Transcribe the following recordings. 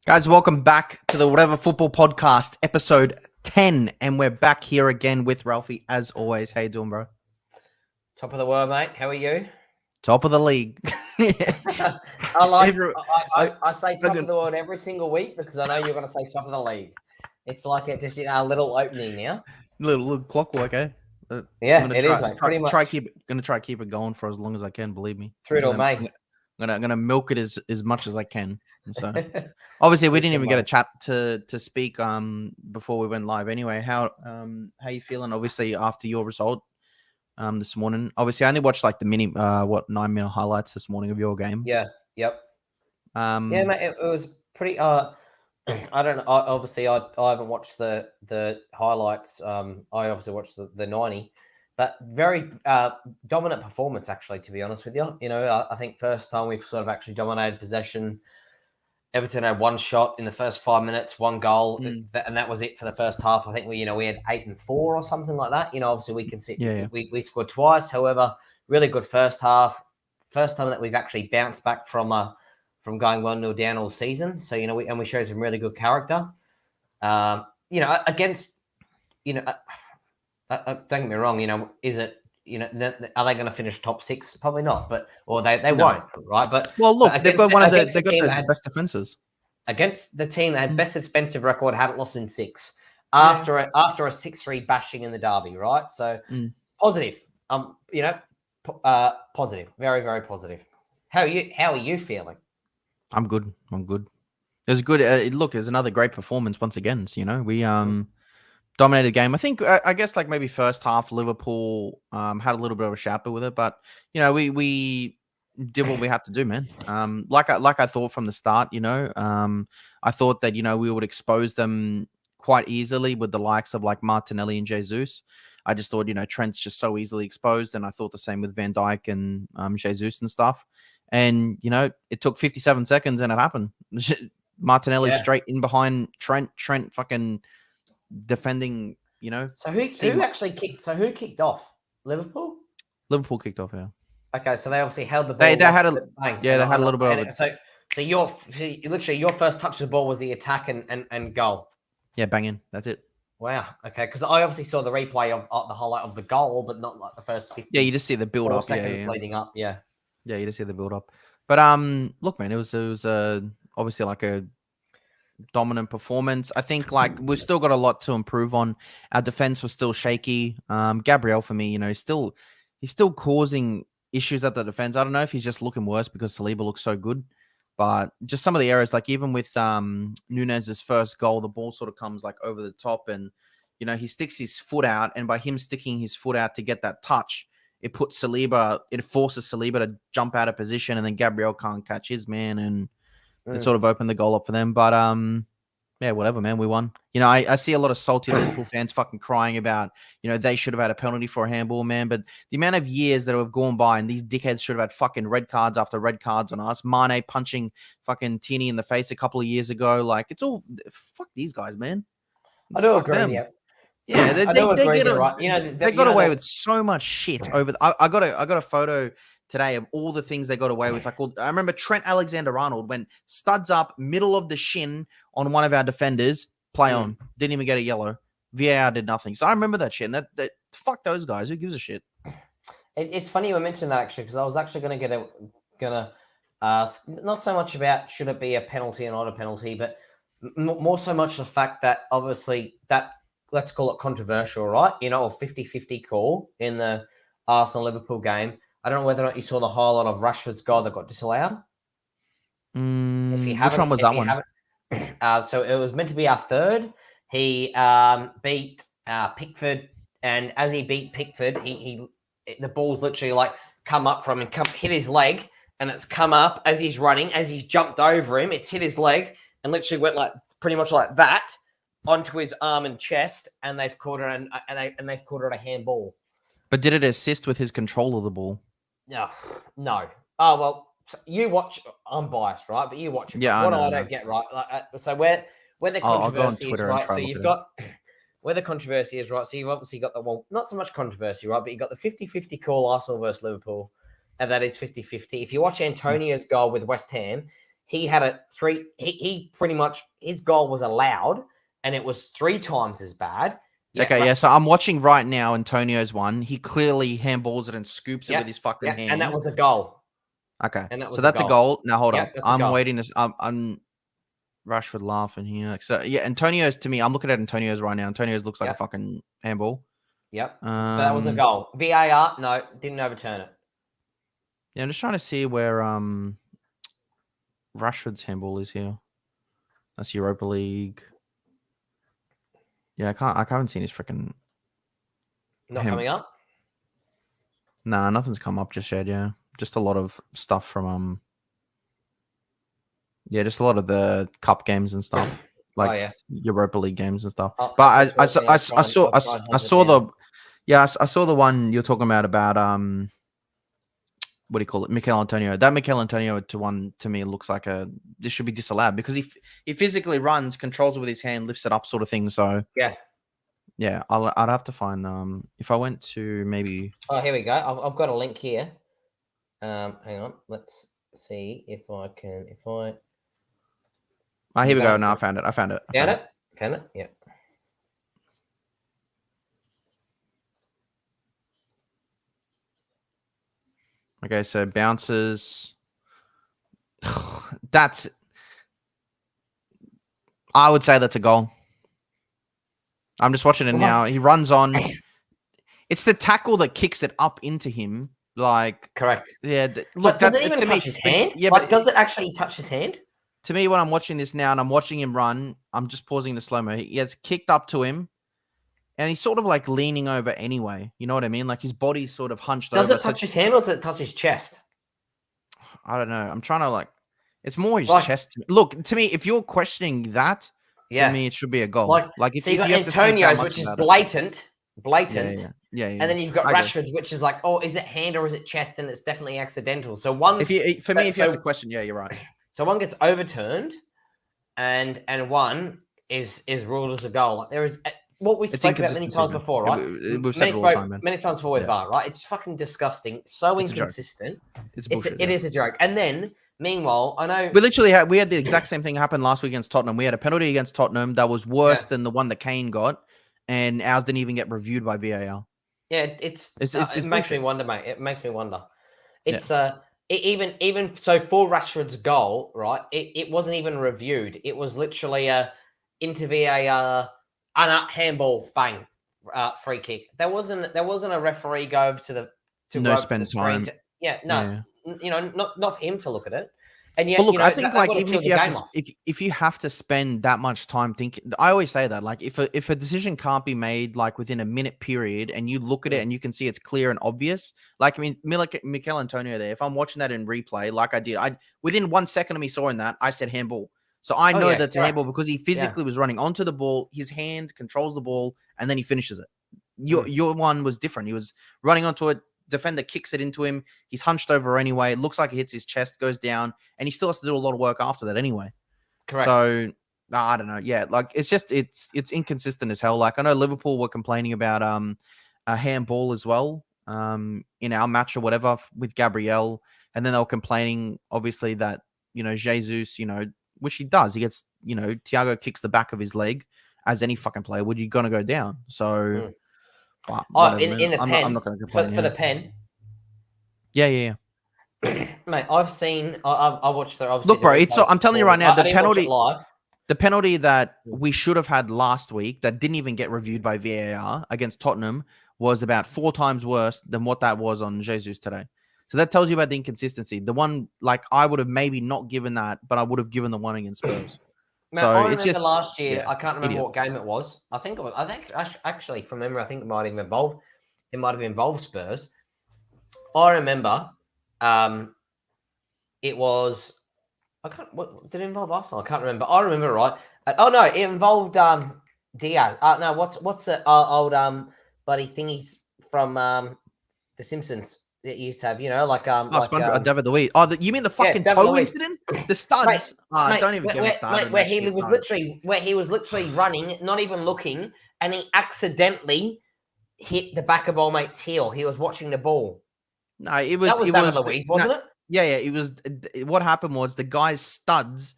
Guys, welcome back to the Whatever Football Podcast, episode 10. And we're back here again with Ralphie, as always. How you doing, bro? Top of the world, mate. How are you? Top of the league. I say top of the world every single week because I know you're going to say top of the league. It's like just a little opening now. Little clockwork, eh? Yeah, it is, mate. Pretty much. Gonna try keep it going for as long as I can. Believe me. Through till May. I'm gonna milk it as much as I can. And so, obviously, we didn't even get a chat to speak before we went live. Anyway, how you feeling? Obviously, after your result this morning. Obviously, I only watched like the 9-minute highlights this morning of your game. Yeah. Yep. Yeah, mate. It was pretty. I don't know. Obviously, I haven't watched the highlights. I obviously watched the 90. But very dominant performance, actually, to be honest with you. You know, I think first time we've sort of actually dominated possession. Everton had one shot in the first 5 minutes, one goal, and that was it for the first half. I think we had 8 and 4 or something like that. You know, obviously we can see we scored twice. However, really good first half. First time that we've actually bounced back from going 1-0 down all season. So we showed some really good character. Against don't get me wrong, is it, are they going to finish top 6? Probably not, they won't, right? But look, they've got the best defenses. Against the team that had best defensive record, hadn't lost in 6 after a 6-3 bashing in the derby, right? So positive, positive, very, very positive. How are you feeling? I'm good. It was good. Look, it was another great performance once again. So, we dominated the game. I think, I guess, like maybe first half, Liverpool had a little bit of a sharper with it, but we did what we had to do, man. Like I thought from the start, I thought that we would expose them quite easily with the likes of like Martinelli and Jesus. I just thought Trent's just so easily exposed, and I thought the same with Van Dijk and Jesus and stuff. And it took 57 seconds, and it happened. Martinelli straight in behind Trent. Trent fucking defending, So who kicked off? Liverpool? Liverpool kicked off, yeah. Okay, so they obviously held the ball. They had a little bit of it. So your first touch of the ball was the attack and goal. Yeah, banging. That's it. Wow. Okay, because I obviously saw the replay of the highlight of the goal, but not like the first 50. Yeah, you just see the build up. Seconds leading up. Yeah. Yeah, you just see the build up. But look, man, it was obviously like a dominant performance. I think like we've still got a lot to improve on. Our defense was still shaky. Gabriel, for me, he's still causing issues at the defense. I don't know if he's just looking worse because Saliba looks so good, but just some of the errors, like even with Nunez's first goal, the ball sort of comes like over the top, and he sticks his foot out, and by him sticking his foot out to get that touch, it forces Saliba to jump out of position, and then Gabriel can't catch his man, and it sort of opened the goal up for them. But yeah, whatever, man. We won. I see a lot of salty Liverpool fans fucking crying about, they should have had a penalty for a handball, man. But the amount of years that have gone by, and these dickheads should have had fucking red cards after red cards on us. Mane punching fucking Tierney in the face a couple of years ago. Like, it's all fuck these guys, man. I do agree with you. Yeah, they got away with so much shit over. I got a photo today of all the things they got away with. Like, I remember Trent Alexander-Arnold went studs up, middle of the shin on one of our defenders, play on, didn't even get a yellow. VAR did nothing. So I remember that shit. And that fuck those guys. Who gives a shit? It's funny you mentioned that, actually, because I was actually gonna not so much about should it be a penalty or not a penalty, but more so much the fact that obviously that, let's call it controversial, right? Or 50-50 call in the Arsenal-Liverpool game. I don't know whether or not you saw the highlight of Rashford's goal that got disallowed. Which one was that one? So it was meant to be our third. He beat Pickford, and as he beat Pickford, the ball's literally like come up from him, hit his leg, and it's come up as he's running, as he's jumped over him. It's hit his leg and literally went like pretty much like that onto his arm and chest, and they've called it they've called it a handball. But did it assist with his control of the ball? No. Oh, well, you watch. I'm biased, right? But you watch it. Yeah, I don't get right. So where the controversy is, right? So you've got where the controversy is, right? So you've obviously got not so much controversy, right? But you've got the 50-50 call Arsenal versus Liverpool, and that is 50-50. If you watch Antonio's goal with West Ham, he had a 3. He pretty much his goal was allowed, and it was 3 times as bad. Okay, yeah. So I'm watching right now. Antonio's one. He clearly handballs it and scoops it with his fucking hand, and that was a goal. Okay, and that was so that's a goal. Now hold up. I'm waiting to. I'm Rashford laughing here. So yeah, Antonio's to me. I'm looking at Antonio's right now. Antonio's looks like a fucking handball. Yep. But that was a goal. VAR, no, didn't overturn it. Yeah, I'm just trying to see where Rashford's handball is here. That's Europa League. Yeah, I haven't seen his freaking. Not coming up. Nah, nothing's come up just yet. Yeah, just a lot of stuff from Yeah, just a lot of the cup games and stuff, like Europa League games and stuff. But I saw the one you're talking about what do you call it, Mikel Antonio. That Mikel Antonio to me looks like this should be disallowed because he physically runs, controls it with his hand, lifts it up, sort of thing. So yeah, I'd have to find if I went to maybe. Oh, here we go. I've got a link here. Hang on, let's see if I can. Here we go. No, I found it. Found it? Yeah. Okay, so bounces. I would say that's a goal. I'm just watching it now. He runs on. It's the tackle that kicks it up into him. Like, correct. Yeah. Look, does it even touch his hand? Yeah, but does it actually touch his hand? To me, when I'm watching this now and I'm watching him run, I'm just pausing the slow-mo. He gets kicked up to him, and he's sort of like leaning over anyway. You know what I mean? Like his body's sort of hunched over. Does it touch his hand or does it touch his chest? I don't know. I'm trying to it's more his chest. Look, to me, if you're questioning that, to me, it should be a goal. Like if, so you got Antonio's, which is blatant. Yeah. And then you've got Rashford's, which is like, oh, is it hand or is it chest? And it's definitely accidental. So one, if you have to question, yeah, you're right. So one gets overturned, and one is ruled as a goal. Like there is what we've spoken about many times before, right? We've said it all the time, man. Many times before with VAR, right? It's fucking disgusting. So inconsistent. It's bullshit. It is a joke. And then meanwhile, I know we literally had the exact same thing happen last week against Tottenham. We had a penalty against Tottenham that was worse than the one that Kane got, and ours didn't even get reviewed by VAR. Yeah, it makes me wonder, mate. It makes me wonder. It's even so for Rashford's goal, right? It wasn't even reviewed. It was literally into VAR, handball, bang, free kick. There wasn't a referee go over to no spend time. You know, not for him to look at it. And yeah, look, I think even if you have to spend that much time thinking, I always say that like if a decision can't be made like within a minute period, and you look at it and you can see it's clear and obvious, like I mean, Mikel Antonio there. If I'm watching that in replay, like I did, within 1 second of me saw that, I said handball. So I know that's a handball because he physically was running onto the ball. His hand controls the ball and then he finishes it. Your one was different. He was running onto it. Defender kicks it into him. He's hunched over anyway. It looks like it hits his chest, goes down, and he still has to do a lot of work after that anyway. Correct. So I don't know. Yeah, like it's just it's inconsistent as hell. Like I know Liverpool were complaining about a handball as well in our match or whatever with Gabriel, and then they were complaining obviously that Jesus, which he does. He gets Thiago kicks the back of his leg as any fucking player. Would you gonna go down? So. In the pen. I'm not going to complain for the pen. Yeah. Mate, I've seen. I watched the. Look, bro. I'm telling you right now, the penalty that we should have had last week that didn't even get reviewed by VAR against Tottenham was about 4 times worse than what that was on Jesus today. So that tells you about the inconsistency. The one, like, I would have maybe not given that, but I would have given the one against Spurs. Man, so I remember last year. I can't remember what game it was. I think actually from memory, I think it might have involved Spurs. I remember, it was. What did it involve Arsenal? I can't remember. I remember right. Oh no, it involved Diaz. No, what's the old buddy thingies from The Simpsons that you used to have? David Luiz. Oh, you mean the fucking toe incident? The studs. Mate, don't even get me started. Where he was literally running, not even looking, and he accidentally hit the back of old mate's heel. He was watching the ball. No, it was. That was David Luiz, wasn't it? Yeah, it was. What happened was the guy's studs,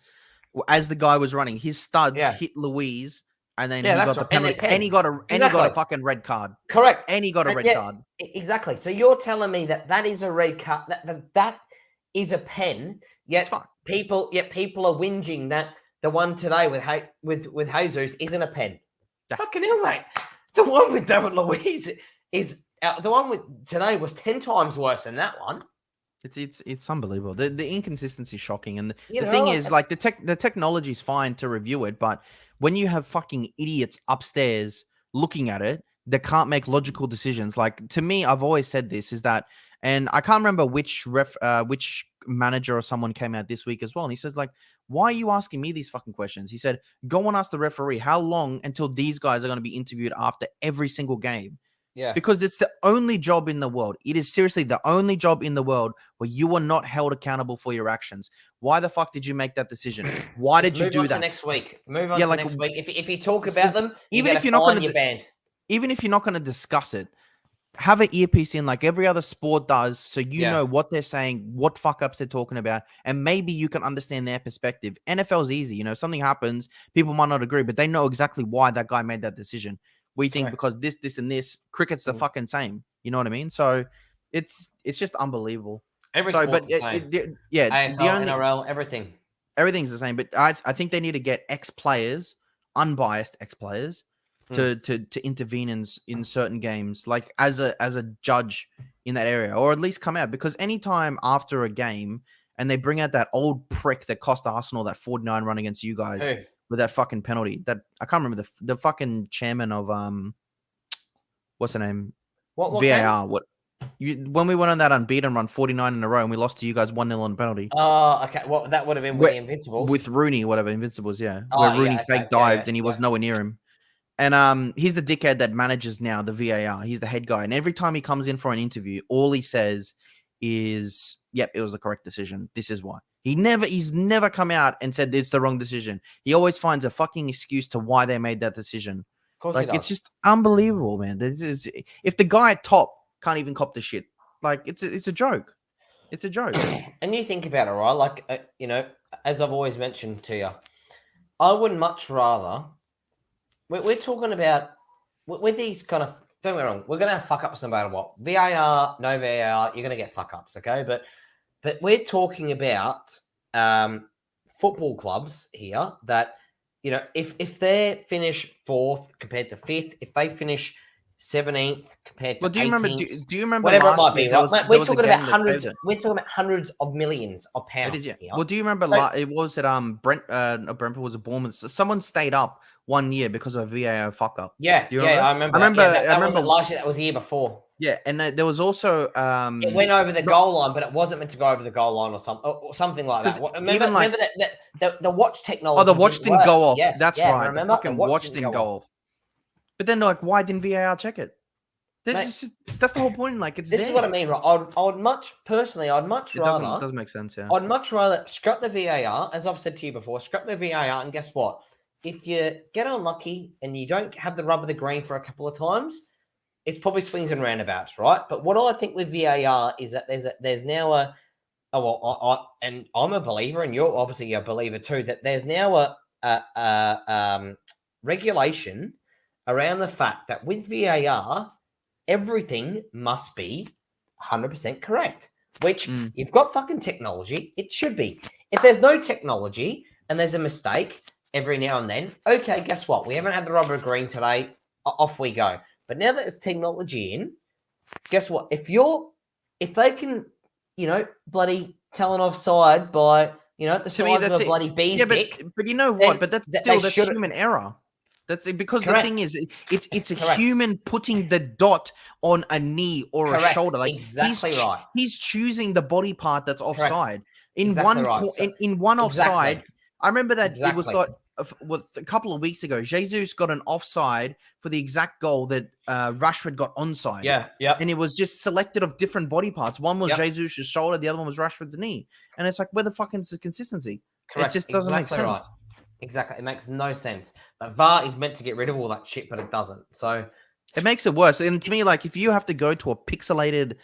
as the guy was running, his studs hit Louise, and then he got the penalty, and he got a fucking red card. Correct. And he got a red card. Exactly. So you're telling me that is a red card, that is a pen, yet people are whinging that the one today with Jesus isn't a pen. Fucking hell, mate. The one with David Luiz is the one with today was 10 times worse than that one. It's unbelievable. The inconsistency is shocking, and the thing is, like, the technology is fine to review it, but when you have fucking idiots upstairs looking at it, they can't make logical decisions. Like, to me, I've always said this is that, and I can't remember which manager or someone came out this week as well, and he says, like, why are you asking me these fucking questions? He said, go and ask the referee how long until these guys are going to be interviewed after every single game. Yeah, because it's the only job in the world. It is seriously the only job in the world where you are not held accountable for your actions. Why the fuck did you make that decision? Why did you do that? Move on to next week. Move on to next week. If you talk about them, even if you're not going to discuss it, have an earpiece in like every other sport does, so you know what they're saying, what fuck ups they're talking about, and maybe you can understand their perspective. NFL's easy, you know, something happens, people might not agree, but they know exactly why that guy made that decision. We think because this, and this. Cricket's the fucking same. You know what I mean? So it's just unbelievable. Every sport's the same. AFL, NRL, everything. Everything's the same. But I think they need to get ex-players, unbiased ex-players, to intervene in certain games, like as a judge in that area, or at least come out. Because anytime after a game and they bring out that old prick that cost Arsenal that 49 run against you guys. With that fucking penalty, that I can't remember the fucking chairman of what's the name? What VAR? When we went on that unbeaten run, 49 in a row, and we lost to you guys 1-0 on penalty. Oh, okay. Well, that would have been with the Invincibles, with Rooney, whatever Invincibles, where Rooney fake dived and he was nowhere near him. And he's the dickhead that manages now the VAR. He's the head guy, and every time he comes in for an interview, all he says is, "Yep, it was the correct decision. This is why." He's never come out and said it's the wrong decision. He always finds a fucking excuse to why they made that decision. Of course, like, it's just unbelievable, man. If the guy at top can't even cop the shit, like, it's a joke. It's a joke. And you think about it, right? Like, you know, as I've always mentioned to you, I would much rather. We're talking about with these kind of. Don't get me wrong. We're gonna have fuck ups no matter what. VAR, no VAR, you're gonna get fuck ups, okay? But we're talking about football clubs here that, you know, if they finish 4th compared to 5th, if they finish 17th compared to 18th, do you remember whatever it might be, right? We're talking about hundreds. We're talking about hundreds of millions of pounds. Here. Well, do you remember? It was at Brentford was a Bournemouth. Someone stayed up 1 year because of a VAR fuck up. Yeah, I remember. That wasn't last year. That was the year before. Yeah, and there was also it went over the goal line, but it wasn't meant to go over the goal line or something like that. Remember that the watch technology. Oh, the watch didn't go off. Yes, that's right. Remember? The fucking watch didn't go off. But then, like, why didn't VAR check it? That's the whole point. Like, it's this is what I mean, right? I'd much rather. It doesn't make sense. Yeah. I'd much rather scrap the VAR, as I've said to you before. Scrap the VAR, and guess what? If you get unlucky and you don't have the rub of the green for a couple of times, it's probably swings and roundabouts, right? But what I think with VAR is that there's now and I'm a believer, and you're obviously a believer too, that there's now a regulation around the fact that with VAR, everything must be 100% correct, which you've got fucking technology. It should be. If there's no technology and there's a mistake every now and then, okay, guess what? We haven't had the rubber green today. Off we go. But now that there's technology in, guess what? If they can, you know, bloody tell an offside by, you know, the size of a bloody bee's dick. But you know what? But that's human error. That's because correct. The thing is, it's a correct. Human putting the dot on a knee or correct. A shoulder. Like exactly right. He's choosing the body part that's offside. In one offside, I remember that it was like a couple of weeks ago. Jesus got an offside for the exact goal that Rashford got onside. Yeah. And it was just selected of different body parts. One was Jesus' shoulder, the other one was Rashford's knee. And it's like, where the fuck is the consistency? Correct. It just doesn't make sense. Right. Exactly. It makes no sense. But VAR is meant to get rid of all that shit, but it doesn't. So it makes it worse. And to me, like, if you have to go to a pixelated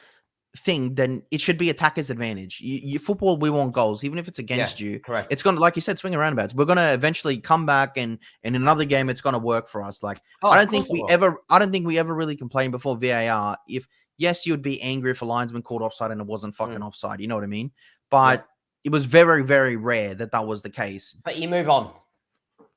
thing, then it should be attacker's advantage. Football, we want goals, even if it's against you. Correct. It's gonna, like you said, swing and roundabouts. We're gonna eventually come back, and in another game, it's gonna work for us. Like I don't think we ever really complained before VAR. If yes, you would be angry if a linesman called offside and it wasn't fucking offside. You know what I mean? But it was very, very rare that was the case. But you move on.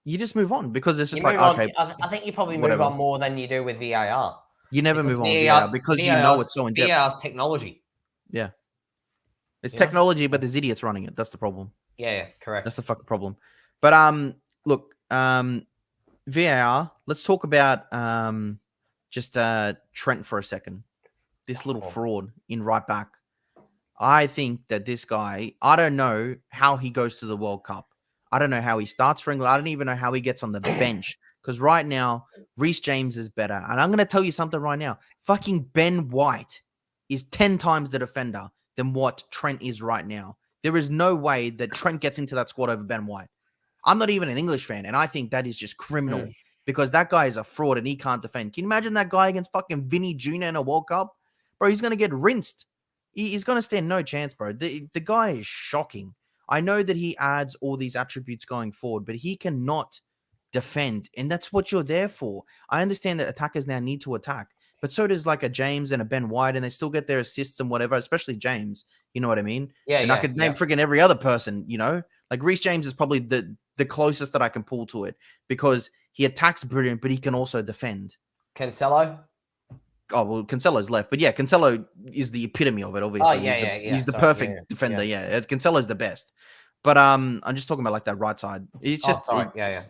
You just move on because it's just okay. I think you probably move on more than you do with VAR. You never move on with VAR because you know it's so in depth. VAR's technology. Yeah. It's technology, but there's idiots running it. That's the problem. Yeah, correct. That's the fucking problem. But look, VAR, let's talk about just Trent for a second. This little fraud in right back. I think that this guy, I don't know how he goes to the World Cup. I don't know how he starts for England. I don't even know how he gets on the bench. Because right now, Reece James is better. And I'm going to tell you something right now. Fucking Ben White is 10 times the defender than what Trent is right now. There is no way that Trent gets into that squad over Ben White. I'm not even an English fan, and I think that is just criminal because that guy is a fraud and he can't defend. Can you imagine that guy against fucking Vinny Jr. in a World Cup? Bro, he's going to get rinsed. He's going to stand no chance, bro. The guy is shocking. I know that he adds all these attributes going forward, but he cannot defend, and that's what you're there for. I understand that attackers now need to attack, but so does like a James and a Ben White, and they still get their assists and whatever, especially James. You know what I mean? Yeah, and I could name freaking every other person, you know? Like Reece James is probably the closest that I can pull to it because he attacks brilliant, but he can also defend. Cancelo? Oh, well, Cancelo's left. But yeah, Cancelo is the epitome of it, obviously. Oh, He's the perfect defender, Cancelo's the best. But I'm just talking about like that right side. It's just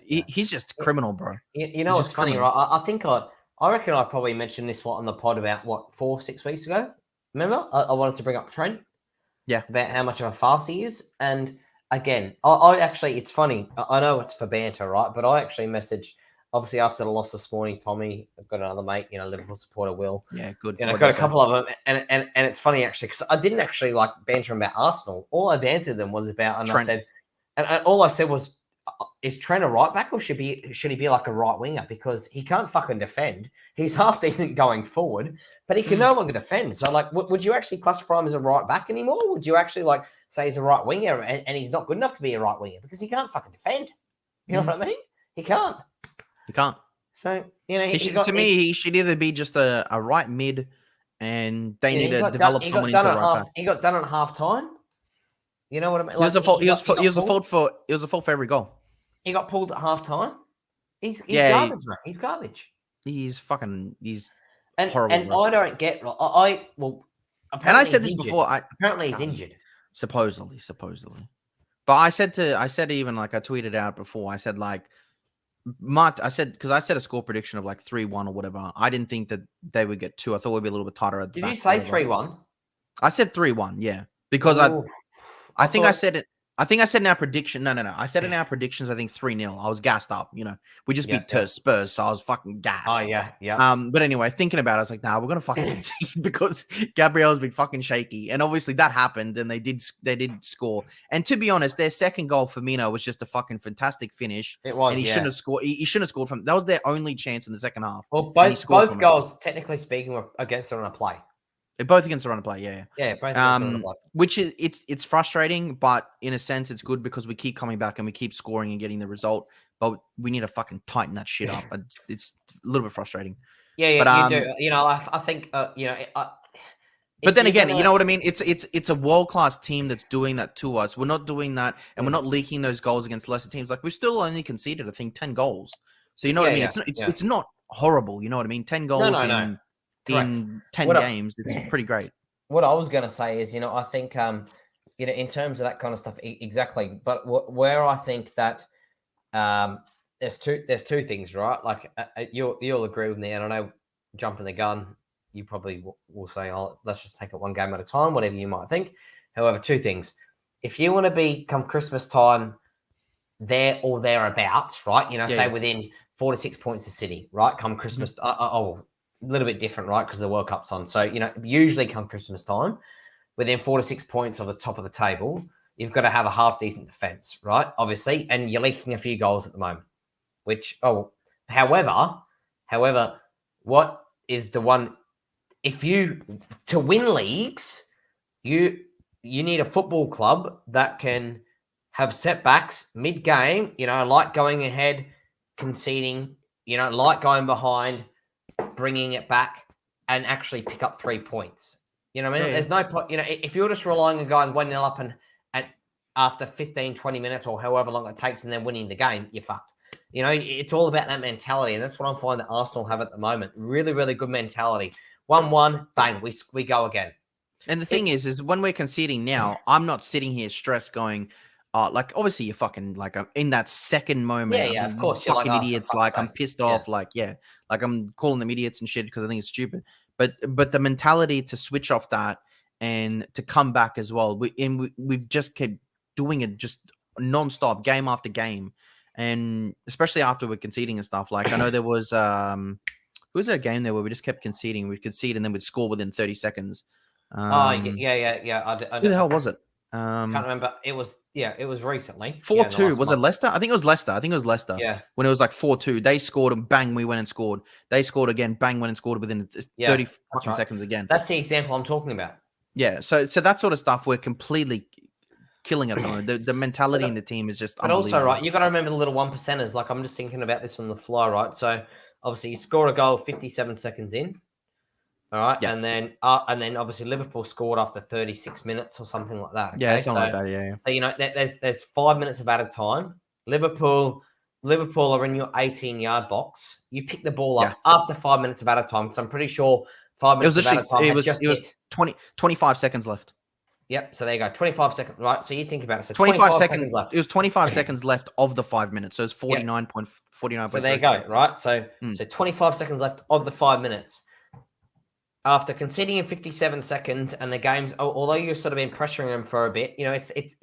he's just criminal, bro. You know what's funny, right? I think I reckon I probably mentioned this on the pod about 4-6 weeks ago. Remember? I wanted to bring up Trent. Yeah. About how much of a farce he is. And again, I actually, it's funny. I know it's for banter, right? But I actually messaged, obviously after the loss this morning, Tommy, I've got another mate, Liverpool supporter, Will. Yeah, good. And I've got a couple of them. And it's funny actually, because I didn't actually like banter about Arsenal. All I bantered them was about, and Trent. I said, and all I said was, is Trent a right back or should he be like a right winger? Because he can't fucking defend. He's half decent going forward, but he can no longer defend. So, like, would you actually classify him as a right back anymore? Would you actually like say he's a right winger and he's not good enough to be a right winger because he can't fucking defend? You know what I mean? He can't. He can't. So he should either be just a right mid, and they need to develop someone into a right back. He got done at half time. You know what I mean? Like, it was a fault for every goal. He got pulled at half time. He's garbage, man. He's garbage. He's horrible. And bro. I don't get. And I said this before. Apparently he's injured. Supposedly. But I said even like I tweeted out before. I said like, because I said a score prediction of like 3-1 or whatever. I didn't think that they would get 2. I thought it would be a little bit tighter at the back. Did you say 3-1? I said 3-1. Yeah, because I think I said it. I think I said in our prediction. No. I said in our predictions, I think 3-0. I was gassed up. We just beat Spurs, so I was fucking gassed. Oh yeah. But anyway, thinking about it, I was like, nah, we're gonna fucking concede because Gabriel's been fucking shaky, and obviously that happened, and they did score. And to be honest, their second goal, Firmino, was just a fucking fantastic finish. It was, and he shouldn't have scored. He shouldn't have scored from. That was their only chance in the second half. Well, both goals, technically speaking, were against the run of play. They're both against the run of play, yeah. Yeah, both against the run of play. Which is it's frustrating, but in a sense it's good because we keep coming back and we keep scoring and getting the result. But we need to fucking tighten that shit up. It's a little bit frustrating. Yeah, but, you do. I think but then again, you know what I mean? It's a world-class team that's doing that to us. We're not doing that, and we're not leaking those goals against lesser teams. Like we've still only conceded, I think, 10 goals. So you know what I mean? It's not horrible. You know what I mean? 10 goals in 10 games, it's pretty great. What I was going to say is, I think, in terms of that kind of stuff, exactly. But where I think that there's two things, right? Like you'll agree with me, and I know jumping the gun, you probably will say, "Oh, let's just take it one game at a time," whatever you might think. However, two things: if you want to be come Christmas time there or thereabouts, right? Say within 4 to 6 points of City, right? Come Christmas, a little bit different, right? Because the World Cup's on. So, usually come Christmas time, within 4 to 6 points of the top of the table, you've got to have a half decent defense, right? Obviously, and you're leaking a few goals at the moment. However, what is the one? to win leagues, you need a football club that can have setbacks mid-game, like going ahead, conceding, like going behind, bringing it back, and actually pick up 3 points. You know what I mean? Yeah. There's no point, if you're just relying on going 1-0 up and after 15, 20 minutes or however long it takes and then winning the game, you're fucked. It's all about that mentality, and that's what I'm finding that Arsenal have at the moment. Really, really good mentality. 1-1, bang, we go again. And the thing is when we're conceding now, I'm not sitting here stressed going, like, obviously you're fucking, like, in that second moment. Yeah, of course. You're fucking idiots. Like, I'm sake. pissed off. Like, yeah, like, I'm calling them idiots and shit because I think it's stupid. But the mentality to switch off that and to come back as well. We've just kept doing it just nonstop, game after game. And especially after we're conceding and stuff. Like, I know there was, who was there a game there where we just kept conceding? We'd concede and then we'd score within 30 seconds. Yeah. Who the hell was it? Can't remember. It was recently. 4-2. Was it Leicester? I think it was Leicester. Yeah. When it was like 4-2. They scored and bang, we went and scored. They scored again, bang, went and scored within 30 fucking seconds again. That's the example I'm talking about. Yeah. So that sort of stuff we're completely killing at the moment. The mentality in the team is just unbelievable. Also, right, you got to remember the little 1%ers. Like, I'm just thinking about this on the fly, right? So obviously you score a goal 57 seconds in. All right, yeah. and then obviously Liverpool scored after 36 minutes or something like that. Okay? Yeah, something like that. Yeah. So there's 5 minutes of added time. Liverpool are in your 18-yard box. You pick the ball up after 5 minutes of added time, because I'm pretty sure 5 minutes of added time. It was 25 seconds left. Yep. So there you go, 25 seconds. Right. So you think about it. So 25 seconds left. It was 25 seconds left of the 5 minutes. So it's 49.49. So there you go. Right. So 25 seconds left of the 5 minutes. After conceding in 57 seconds, and the game's, although you've sort of been pressuring them for a bit, it's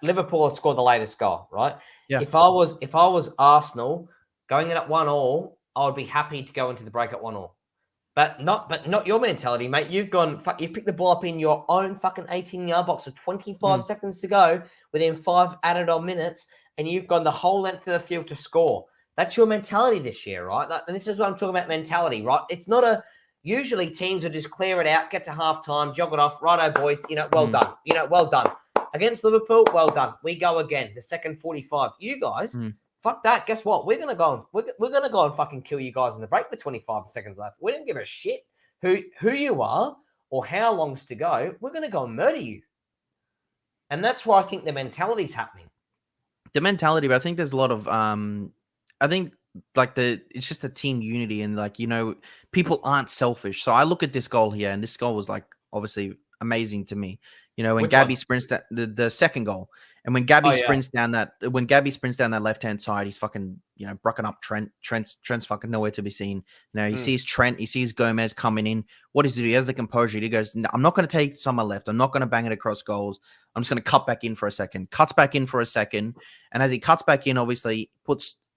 Liverpool had scored the latest goal, right? Yeah. If I was Arsenal going in at 1-1, I would be happy to go into the break at 1-1. But not your mentality, mate. You've picked the ball up in your own fucking 18-yard box with 25 seconds to go within 5 added on minutes, and you've gone the whole length of the field to score. That's your mentality this year, right? And this is what I'm talking about, mentality, right? It's not usually teams will just clear it out, get to halftime, jog it off. Righto, boys. Well done. Well done. Against Liverpool, well done. We go again. The second 45. You guys, fuck that. Guess what? We're gonna go and fucking kill you guys in the break with 25 seconds left. We don't give a shit who you are or how long's to go. We're gonna go and murder you. And that's why I think the mentality's happening. The mentality, but I think there's a lot of I think like it's just a team unity, and like, people aren't selfish. So I look at this goal here, and this goal was like obviously amazing to me. When Gabby sprints that the second goal, and when Gabby sprints down that left-hand side, he's fucking brucking up Trent. Trent's fucking nowhere to be seen. He sees Trent, he sees Gomez coming in. What does he do? He has the composure. He goes, no, I'm not going to take someone left. I'm not going to bang it across goals. I'm just going to cut back in for a second. Cuts back in for a second, and as he cuts back in, obviously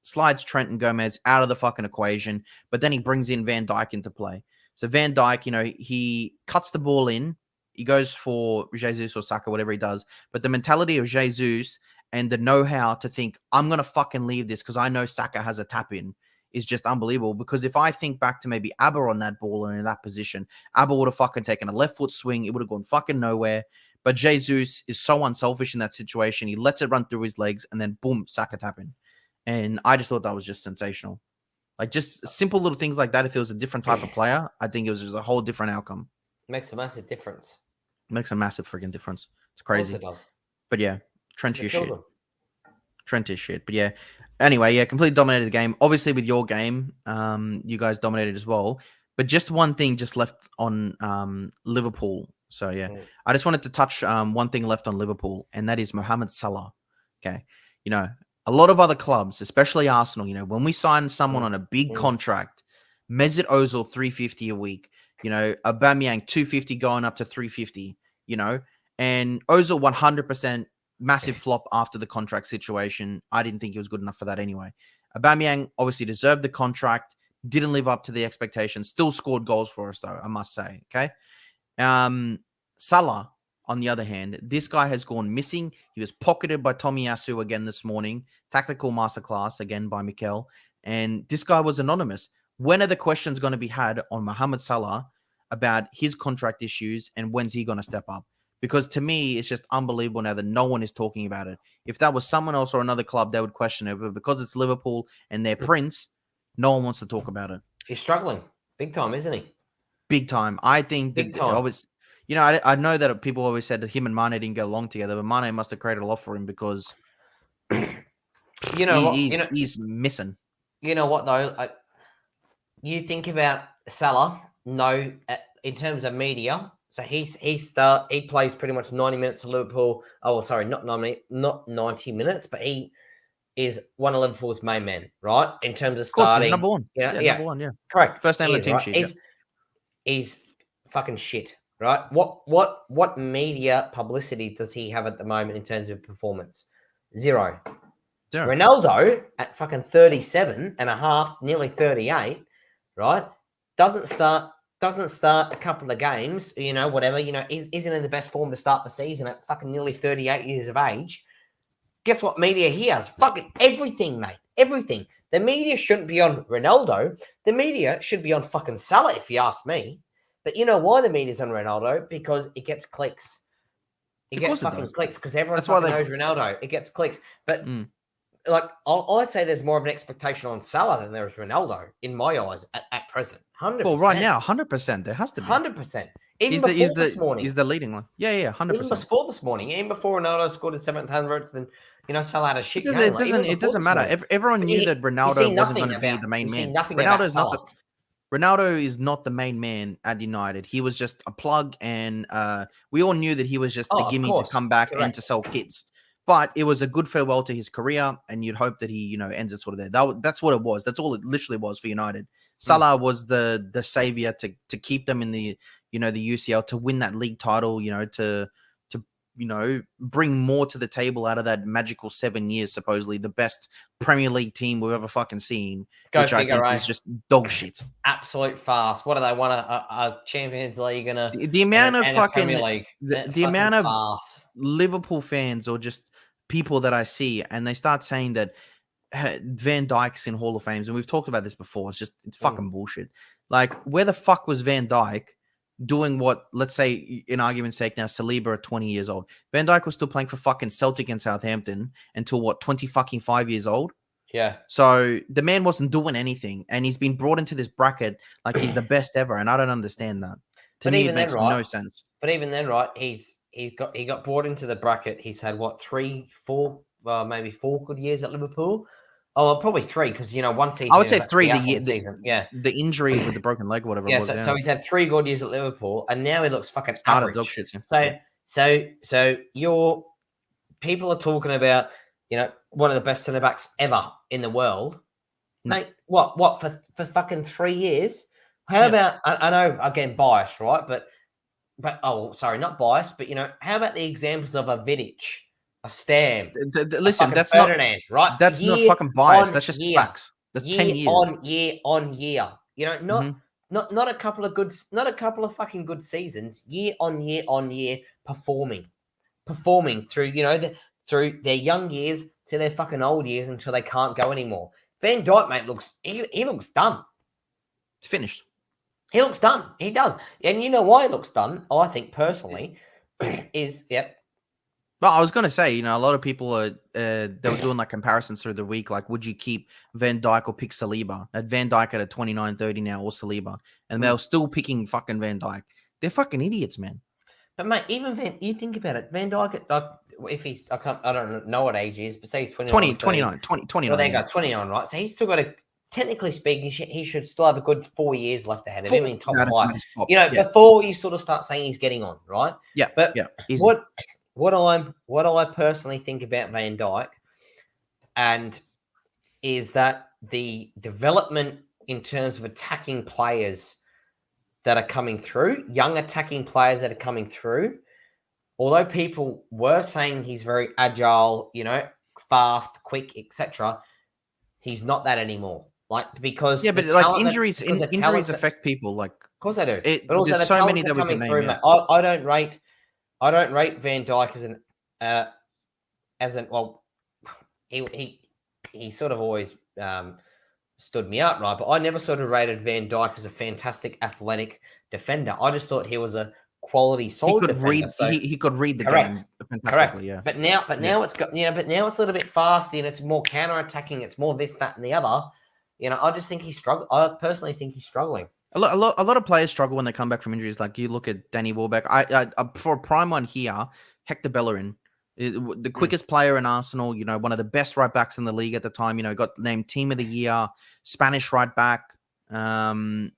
slides Trent and Gomez out of the fucking equation, but then he brings in Van Dijk into play. So Van Dijk, he cuts the ball in. He goes for Jesus or Saka, whatever he does. But the mentality of Jesus and the know-how to think, I'm going to fucking leave this because I know Saka has a tap in, is just unbelievable. Because if I think back to maybe Abba on that ball and in that position, Abba would have fucking taken a left foot swing. It would have gone fucking nowhere. But Jesus is so unselfish in that situation. He lets it run through his legs and then boom, Saka tap in. And I just thought that was just sensational. Like, just simple little things like that. If it was a different type of player, I think it was just a whole different outcome. Makes a massive difference. Makes a massive freaking difference. It's crazy. Of course it does. But yeah, Trent is shit. Trent is shit. But yeah. Anyway, yeah, completely dominated the game. Obviously, with your game, you guys dominated as well. But just one thing just left on Liverpool. So yeah, I just wanted to touch one thing left on Liverpool, and that is Mohamed Salah. Okay. A lot of other clubs, especially Arsenal, when we sign someone on a big contract, Mesut Ozil $350 a week, Aubameyang $250 going up to $350, and Ozil 100% massive flop after the contract situation. I didn't think he was good enough for that anyway. Aubameyang obviously deserved the contract, didn't live up to the expectations, still scored goals for us though, I must say. Okay. Salah, on the other hand, this guy has gone missing. He was pocketed by Tomiyasu again this morning. Tactical masterclass again by Mikel. And this guy was anonymous. When are the questions going to be had on Mohamed Salah about his contract issues and when's he going to step up. Because to me, it's just unbelievable now that no one is talking about it. If that was someone else or another club, they would question it. But because it's Liverpool and their prince, no one wants to talk about it. He's struggling big time, isn't he? Big time. I think that I know that people always said that him and Mane didn't get along together, but Mane must have created a lot for him because he's missing. You know what though? You think about Salah. No, in terms of media. So he plays pretty much 90 minutes of Liverpool. Oh, sorry, not 90 minutes, but he is one of Liverpool's main men, right? In terms of starting. He's number one. Number one, yeah. Correct. First name of the team sheet. He's fucking shit, right? What media publicity does he have at the moment in terms of performance? Zero. Ronaldo at fucking 37 and a half, nearly 38, right? Doesn't start a couple of games, whatever, isn't in the best form to start the season at fucking nearly 38 years of age. Guess what media he has? Fucking everything, mate. Everything. The media shouldn't be on Ronaldo. The media should be on fucking Salah, if you ask me. But you know why the media's on Ronaldo? Because it gets clicks. It gets fucking clicks because everyone knows Ronaldo. It gets clicks. But I say there's more of an expectation on Salah than there is Ronaldo, in my eyes, at present. 100%. Well, right now, 100%. There has to be. 100%. Even before this morning. He's the leading one. Yeah, 100%. Even before this morning. Even before Ronaldo scored his 700th and, Salah had a shit game. It doesn't matter. Everyone knew that Ronaldo wasn't going to be the main man. Ronaldo is not the main man at United. He was just a plug, and we all knew that he was just the gimme to come back and to sell kits. But it was a good farewell to his career, and you'd hope that he, ends it sort of there. That's what it was. That's all it literally was for United. Salah was the savior to keep them in the the UCL, to win that league title, to bring more to the table out of that magical 7 years, supposedly the best Premier League team we've ever fucking seen, which I think is just dog shit. Absolute farce. What do they want? A Champions League and the amount of fucking Premier League. The amount of farce. Liverpool fans or just people that I see, and they start saying that Van Dijk's in Hall of Fames, and we've talked about this before. It's fucking bullshit. Like, where the fuck was Van Dijk doing what, let's say, in argument's sake now, Saliba at 20 years old? Van Dijk was still playing for fucking Celtic and Southampton until what, 5 years old? Yeah. So the man wasn't doing anything, and he's been brought into this bracket like he's the best ever, and I don't understand that. To me, it makes no sense. But even then, right, he got brought into the bracket. He's had what, 3, 4, maybe 4 good years at Liverpool. Oh, well, probably 3 because one season. I would say 3 the season. Yeah, the injury with the broken leg or whatever. Yeah, it was, so he's had 3 good years at Liverpool, and now he looks fucking average. Dog shit, yeah. So your people are talking about one of the best centre backs ever in the world. Mate, what for fucking 3 years? How about I know again biased, right? But sorry, not biased, but how about the examples of a Vidic, a Stam? Listen, that's Ferdinand, not right. That's not fucking biased. That's just facts. That's 10 years on year. Not a couple of good, not a couple of fucking good seasons. Year on year, performing through through their young years to their fucking old years until they can't go anymore. Van Dijk, mate, he looks done. It's finished. He looks done. He does. And you know why he looks done? I think personally is, Well, I was going to say, a lot of people they were doing like comparisons through the week. Like, would you keep Van Dijk or pick Saliba? At Van Dijk at a 29, 30 now, or Saliba. And they were still picking fucking Van Dijk. They're fucking idiots, man. But mate, you think about it. Van Dijk, if he's, I don't know what age he is, but say he's 29. 29. Well, there you go, 29, right? So he's still got technically speaking, he should still have a good 4 years left ahead of him in top 5. Before you sort of start saying he's getting on, right? Yeah. But what I personally think about Van Dijk, and is that the development in terms of attacking players that are coming through, young attacking players that are coming through, although people were saying he's very agile, fast, quick, etc., he's not that anymore. Because injuries affect people. Like, of course they do. But also there's the so many that we coming can through, name. I don't rate Van Dijk well, he sort of always stood me up, right? But I never sort of rated Van Dijk as a fantastic athletic defender. I just thought he was a quality, solid defender. He could read the correct, game fantastically. Yeah. But now it's got but now it's a little bit fasty and it's more counter-attacking. It's more this, that, and the other. I just think he's struggling. I personally think he's struggling. A lot of players struggle when they come back from injuries. Like you look at Danny Welbeck. I for a prime one here, Hector Bellerin, the quickest player in Arsenal. One of the best right backs in the league at the time. Got named Team of the Year, Spanish right back. And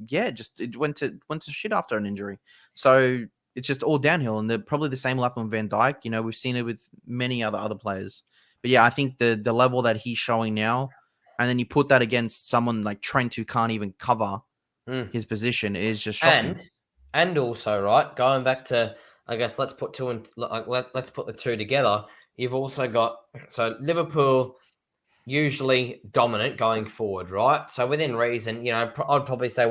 yeah, just it went to shit after an injury. So it's just all downhill, and probably the same will happen with Van Dijk. We've seen it with many other players. But yeah, I think the level that he's showing now. And then you put that against someone like Trent who can't even cover his position is just shocking. And also, right, going back to, I guess let's put let's put the two together. You've also got Liverpool usually dominant going forward, right? So within reason, I'd probably say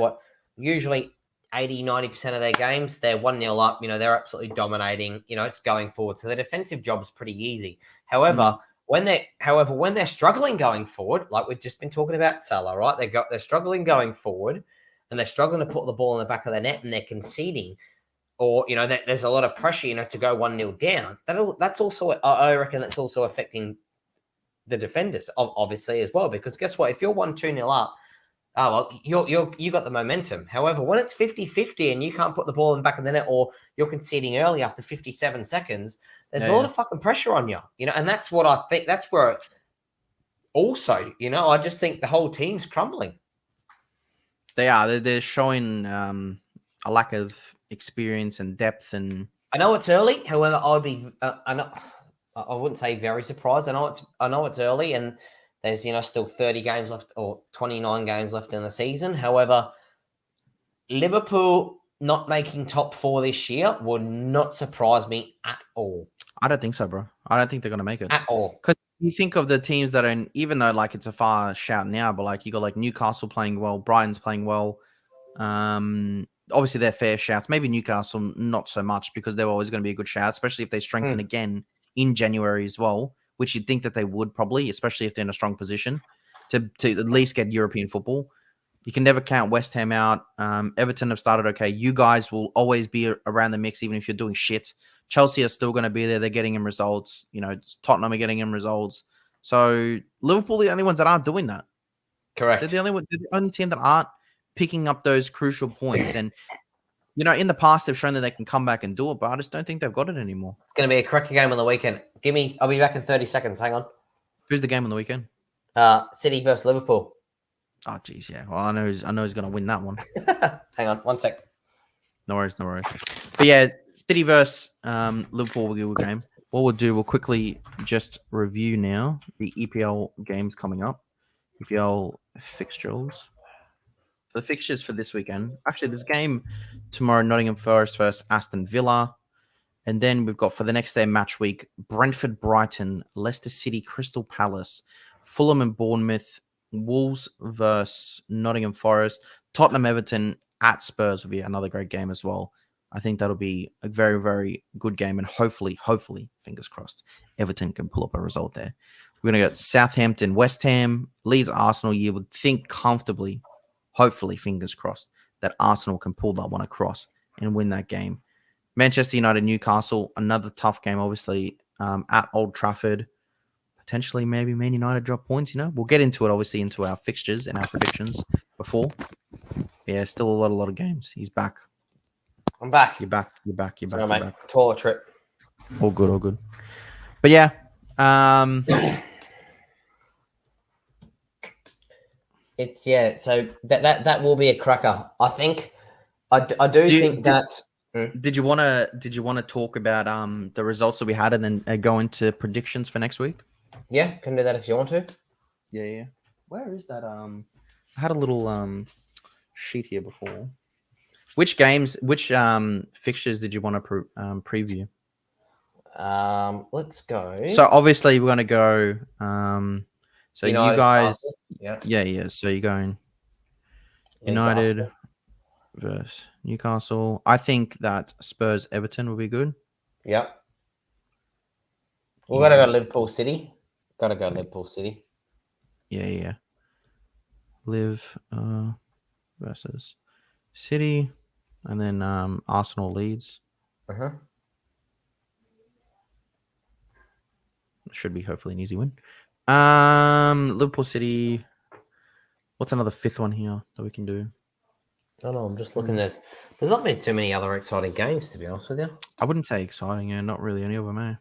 usually 80-90% of their games they're 1-0 up. They're absolutely dominating. It's going forward. So the defensive job is pretty easy. However. When they're struggling going forward, like we've just been talking about Salah, right? They're struggling going forward, and they're struggling to put the ball in the back of their net, and they're conceding, or there's a lot of pressure, to go 1-0 down. That's also, I reckon, that's also affecting the defenders, obviously as well. Because guess what? If you're 1-2-0 up, you got the momentum. However, when it's 50-50 and you can't put the ball in the back of the net, or you're conceding early after 57 seconds. There's a lot of fucking pressure on you, and that's what I think. That's where also, I just think the whole team's crumbling. They are. They're showing a lack of experience and depth. And I know it's early. However, I'd be. I wouldn't say very surprised. I know it's early, and there's still 30 games left or 29 games left in the season. However, Liverpool not making top 4 this year would not surprise me at all. I don't think so, bro. I don't think they're going to make it. At all. Because you think of the teams that are even though like it's a far shout now, but like you got like Newcastle playing well, Brighton's playing well. Obviously they're fair shouts. Maybe Newcastle not so much because they're always going to be a good shout, especially if they strengthen again in January as well, which you'd think that they would probably, especially if they're in a strong position to at least get European football. You can never count West Ham out. Everton have started okay. You guys will always be around the mix, even if you're doing shit. Chelsea are still going to be there. They're getting him results. Tottenham are getting him results. So Liverpool are the only ones that aren't doing that. Correct. They're the only team that aren't picking up those crucial points. And, in the past, they've shown that they can come back and do it, but I just don't think they've got it anymore. It's going to be a cracker game on the weekend. I'll be back in 30 seconds. Hang on. Who's the game on the weekend? City versus Liverpool. Oh, geez, yeah. Well, I know he's going to win that one. Hang on, 1 sec. No worries. But yeah, City versus Liverpool will be a good game. What we'll do, we'll quickly just review now the EPL games coming up. EPL fixtures. The fixtures for this weekend. Actually, there's a game tomorrow, Nottingham Forest versus Aston Villa. And then we've got for the next day match week, Brentford, Brighton, Leicester City, Crystal Palace, Fulham and Bournemouth, Wolves versus Nottingham Forest, Tottenham, Everton at Spurs will be another great game as well. I think that'll be a very, very good game. And hopefully, fingers crossed, Everton can pull up a result there. We're going to get Southampton, West Ham, Leeds, Arsenal. You would think comfortably, hopefully, fingers crossed, that Arsenal can pull that one across and win that game. Manchester United, Newcastle, another tough game, obviously, at Old Trafford. Potentially, maybe Man United drop points, We'll get into it, obviously, into our fixtures and our predictions before. Yeah, still a lot of games. He's back. I'm back. You're back. Sorry, mate. Toilet trip. All good. But yeah, it's so that will be a cracker. I think. I do think that. Did you want to talk about the results that we had and then go into predictions for next week? Yeah, can do that if you want to. Yeah. Where is that? I had a little sheet here before. Which fixtures did you want to preview? Let's go. So obviously we're going to go. So United, you guys, Newcastle. Yeah. So you're going United versus Newcastle. I think that Spurs Everton will be good. Yep. We're going to go Liverpool City. Got to go Liverpool City. Yeah. Liv versus City, and then Arsenal Leeds. Should be hopefully an easy win. Liverpool City. What's another fifth one here that we can do? I don't know. I'm just looking. There's not been too many other exciting games, to be honest with you. I wouldn't say exciting. Yeah, not really any of them.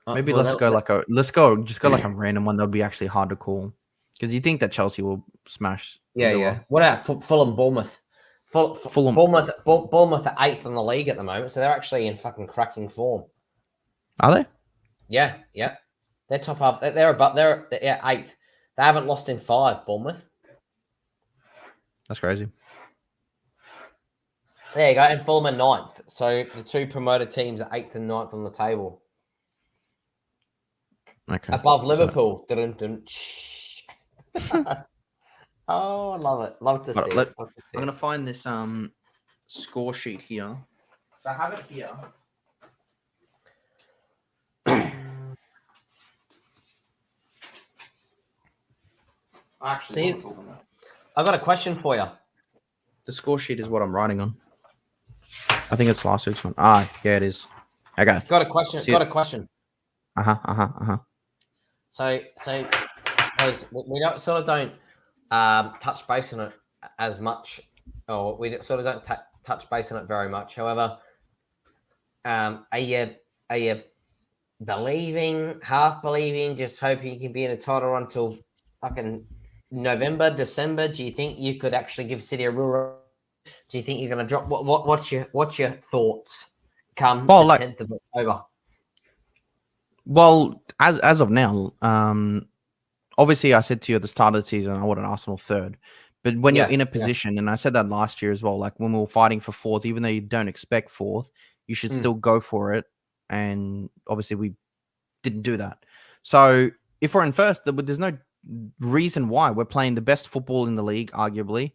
Maybe well, let's go like a random one that would be actually hard to call, because you think that Chelsea will smash. Yeah. What about Fulham, Bournemouth? Fulham. Bournemouth are 8th in the league at the moment, so they're actually in fucking cracking form. Are they? Yeah. They're top half. They're 8th. They haven't lost in 5. Bournemouth. That's crazy. There you go. And Fulham are 9th. So the 2 promoted teams are 8th and 9th on the table. Okay. Above Liverpool. Oh, I love it. Love to see it. I'm going to find this score sheet here. So I have it here. Actually, I've got a question for you. The score sheet is what I'm writing on. I think it's last week's one. Yeah, it is. Okay. Got a question. So because we don't touch base on it as much, or we sort of don't touch base on it very much. However, are you believing, half believing, just hoping you can be in a title run until fucking November, December? Do you think you could actually give City a real? Do you think you're going to drop? What's your thoughts? Come the 10th of October. Well, as of now, obviously I said to you at the start of the season I wanted Arsenal 3rd, but when you're in a position, and I said that last year as well, like when we were fighting for 4th, even though you don't expect 4th, you should still go for it. And obviously we didn't do that. So if we're in 1st, there's no reason why. We're playing the best football in the league, arguably.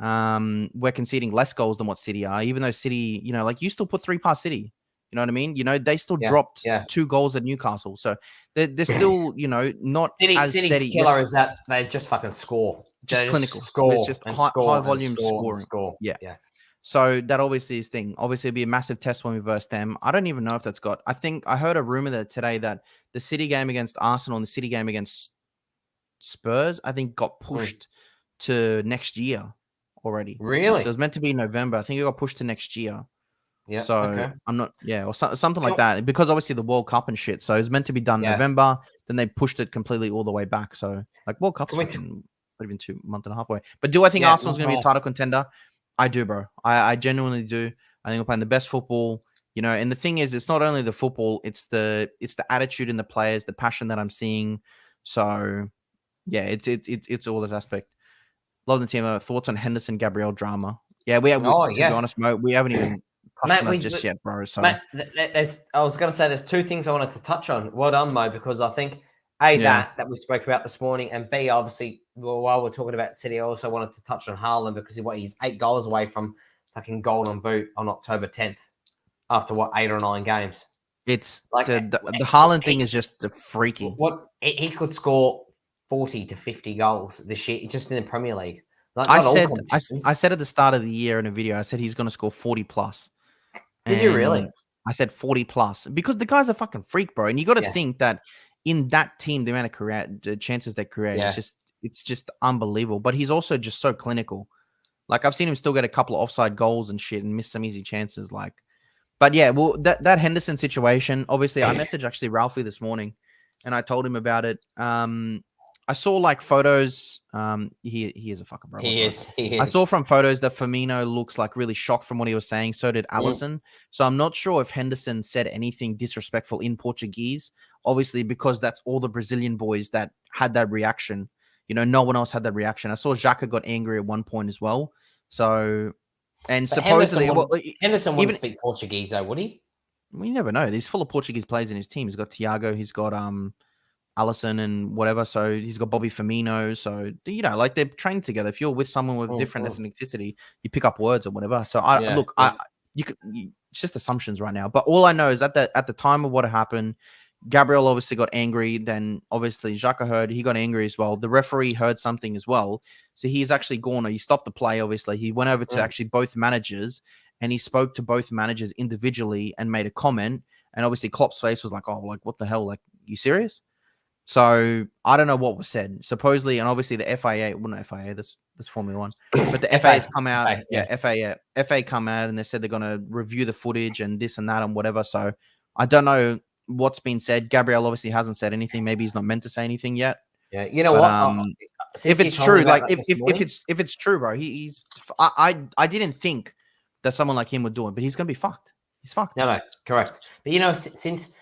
We're conceding less goals than what City are, even though City, like you still put 3 past City. You know what I mean? They still dropped 2 goals at Newcastle. So they're still, not as City's steady. killer is that they just fucking score. Just clinical. It's just high volume scoring. Yeah. So that obviously is thing. Obviously, it'll be a massive test when we verse them. I don't even know if that's got. I heard a rumor that today that the City game against Arsenal and the City game against Spurs, I think, got pushed to next year already. Really? So it was meant to be in November. I think it got pushed to next year. Yeah. So I'm not. Yeah, or something like that. Because obviously the World Cup and shit. So it was meant to be done November. Then they pushed it completely all the way back. So like World Cup's not even 2 months and a half away. But do I think Arsenal's going to be a title contender? I do, bro. I genuinely do. I think we're playing the best football, and the thing is, it's not only the football, it's the attitude in the players, the passion that I'm seeing. So yeah, it's all this aspect. Love the team. Thoughts on Henderson Gabriel drama? Yeah, to be honest, Mo, we haven't even touched on that just yet, bro. So I was gonna say there's 2 things I wanted to touch on. Well done, Mo, because I think that we spoke about this morning, and B, obviously, while we're talking about City, I also wanted to touch on Haaland because he's 8 goals away from fucking golden boot on October 10th after 8 or 9 games. It's like the Haaland thing is just freaky. He could score 40 to 50 goals this year just in the Premier League. I said at the start of the year in a video, I said he's going to score 40 plus. Did you really? I said 40 plus because the guy's a fucking freak, bro. And you got to think that in that team, the amount of chances they create, it's just unbelievable. But he's also just so clinical. Like I've seen him still get a couple of offside goals and shit and miss some easy chances. But yeah, well, that Henderson situation, obviously, I messaged actually Ralphie this morning, and I told him about it. I saw photos. He is a fucking bro. He is. I saw from photos that Firmino looks really shocked from what he was saying. So did Alisson. So I'm not sure if Henderson said anything disrespectful in Portuguese. Obviously, because that's all the Brazilian boys that had that reaction. No one else had that reaction. I saw Xhaka got angry at one point as well. So, and supposedly Henderson wouldn't speak Portuguese, though, would he? Well, you never know. He's full of Portuguese players in his team. He's got Thiago. He's got Alisson and whatever. So he's got Bobby Firmino. So, they're trained together. If you're with someone with different ethnicity, you pick up words or whatever. So it's just assumptions right now. But all I know is that at the time of what happened, Gabriel obviously got angry. Then obviously Xhaka heard. He got angry as well. The referee heard something as well. So he's actually gone. He stopped the play, obviously. He went over to actually both managers and he spoke to both managers individually and made a comment. And obviously Klopp's face was like, oh, like, what the hell? Like, you serious? So I don't know what was said. Supposedly, and obviously the FIA, well, not FIA, that's Formula One, but the FA has come out. FA come out and they said they're going to review the footage and this and that and whatever. So I don't know what's been said. Gabriel obviously hasn't said anything. Maybe he's not meant to say anything yet. Yeah, you know what? If it's true, like if it's true, bro, he's. I didn't think that someone like him would do it, but he's gonna be fucked. He's fucked. No, correct. But you know, since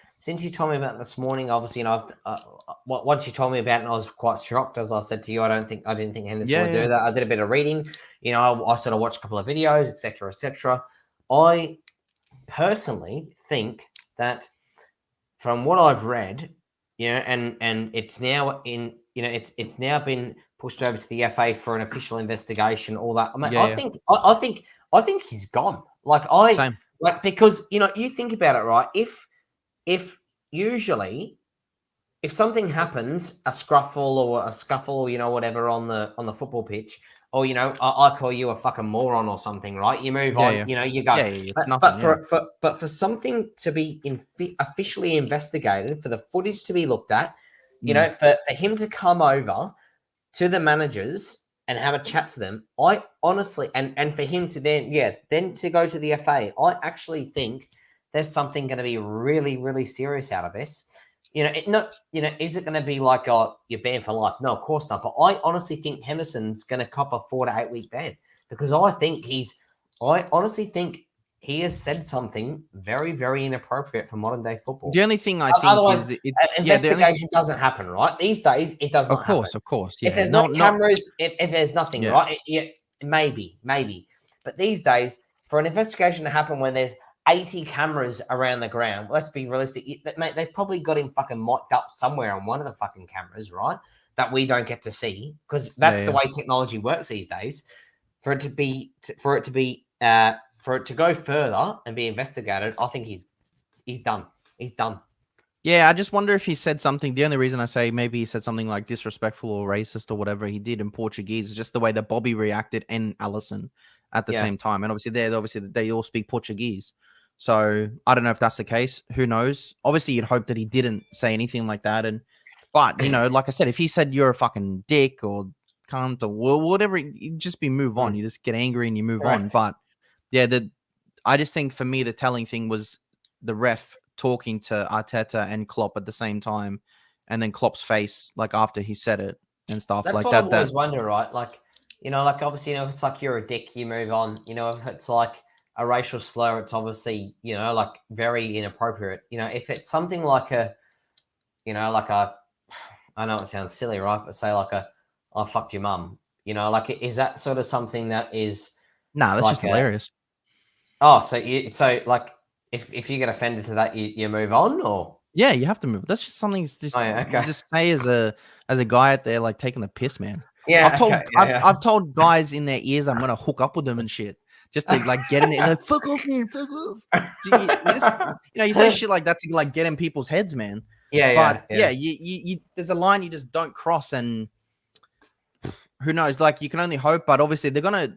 you told me about it this morning, obviously, you know, once you told me about it, I was quite shocked. As I said to you, I didn't think Henderson would do that. I did a bit of reading. You know, I sort of watched a couple of videos, etc., etc. I personally think that from what I've read, you know, and it's now in, you know, it's now been pushed over to the FA for an official investigation. All that. I mean, I think he's gone. Same. Like, because, you know, you think about it, right? If usually, if something happens, a scruffle or a scuffle, or, you know, whatever on the football pitch, or, you know, I call you a fucking moron or something, right? You move on, you know, you go. It's nothing. But for something to be officially investigated, for the footage to be looked at, you know, for him to come over to the managers and have a chat to them, I honestly, and for him to then to go to the FA, I actually think there's something going to be really, really serious out of this. You know, is it going to be like, oh, you're banned for life? No, of course not. But I honestly think Henderson's going to cop a 4 to 8 week ban, because I honestly think he has said something very, very inappropriate for modern day football. The only thing I think otherwise, is investigation doesn't happen, right? These days, it does not happen. Of course. Yeah. If there's no cameras, if there's nothing, right? Maybe. But these days, for an investigation to happen when there's 80 cameras around the ground, let's be realistic. Mate, they probably got him fucking mic'd up somewhere on one of the fucking cameras, right? That we don't get to see, because that's the way technology works these days. For it to go further and be investigated, I think he's done. He's done. Yeah, I just wonder if he said something. The only reason I say maybe he said something like disrespectful or racist or whatever he did in Portuguese is just the way that Bobby reacted and Allison at the same time. And obviously they all speak Portuguese. So I don't know if that's the case. Who knows? Obviously, you'd hope that he didn't say anything like that. But you know, like I said, if he said you're a fucking dick or cunt or whatever, you just move on. You just get angry and you move on. But yeah, I just think for me the telling thing was the ref talking to Arteta and Klopp at the same time, and then Klopp's face like after he said it and stuff. That's like what that. I always wonder, right? Like, you know, like obviously, you know, if it's like you're a dick, you move on. You know, if it's like a racial slur, it's obviously, you know, like very inappropriate. You know, if it's something like I know it sounds silly, right? But say like I fucked your mum. You know, like, is that sort of something that is? No, that's just hilarious. Oh, so like if you get offended to that, you move on, or? Yeah, you have to move. That's just something you just say as a guy out there like taking the piss, man. Yeah, I've told guys in their ears I'm gonna hook up with them and shit. Just to like get in there, like, fuck off, man, fuck off. You say shit like that to like get in people's heads, man. Yeah. You there's a line you just don't cross, and who knows? Like, you can only hope, but obviously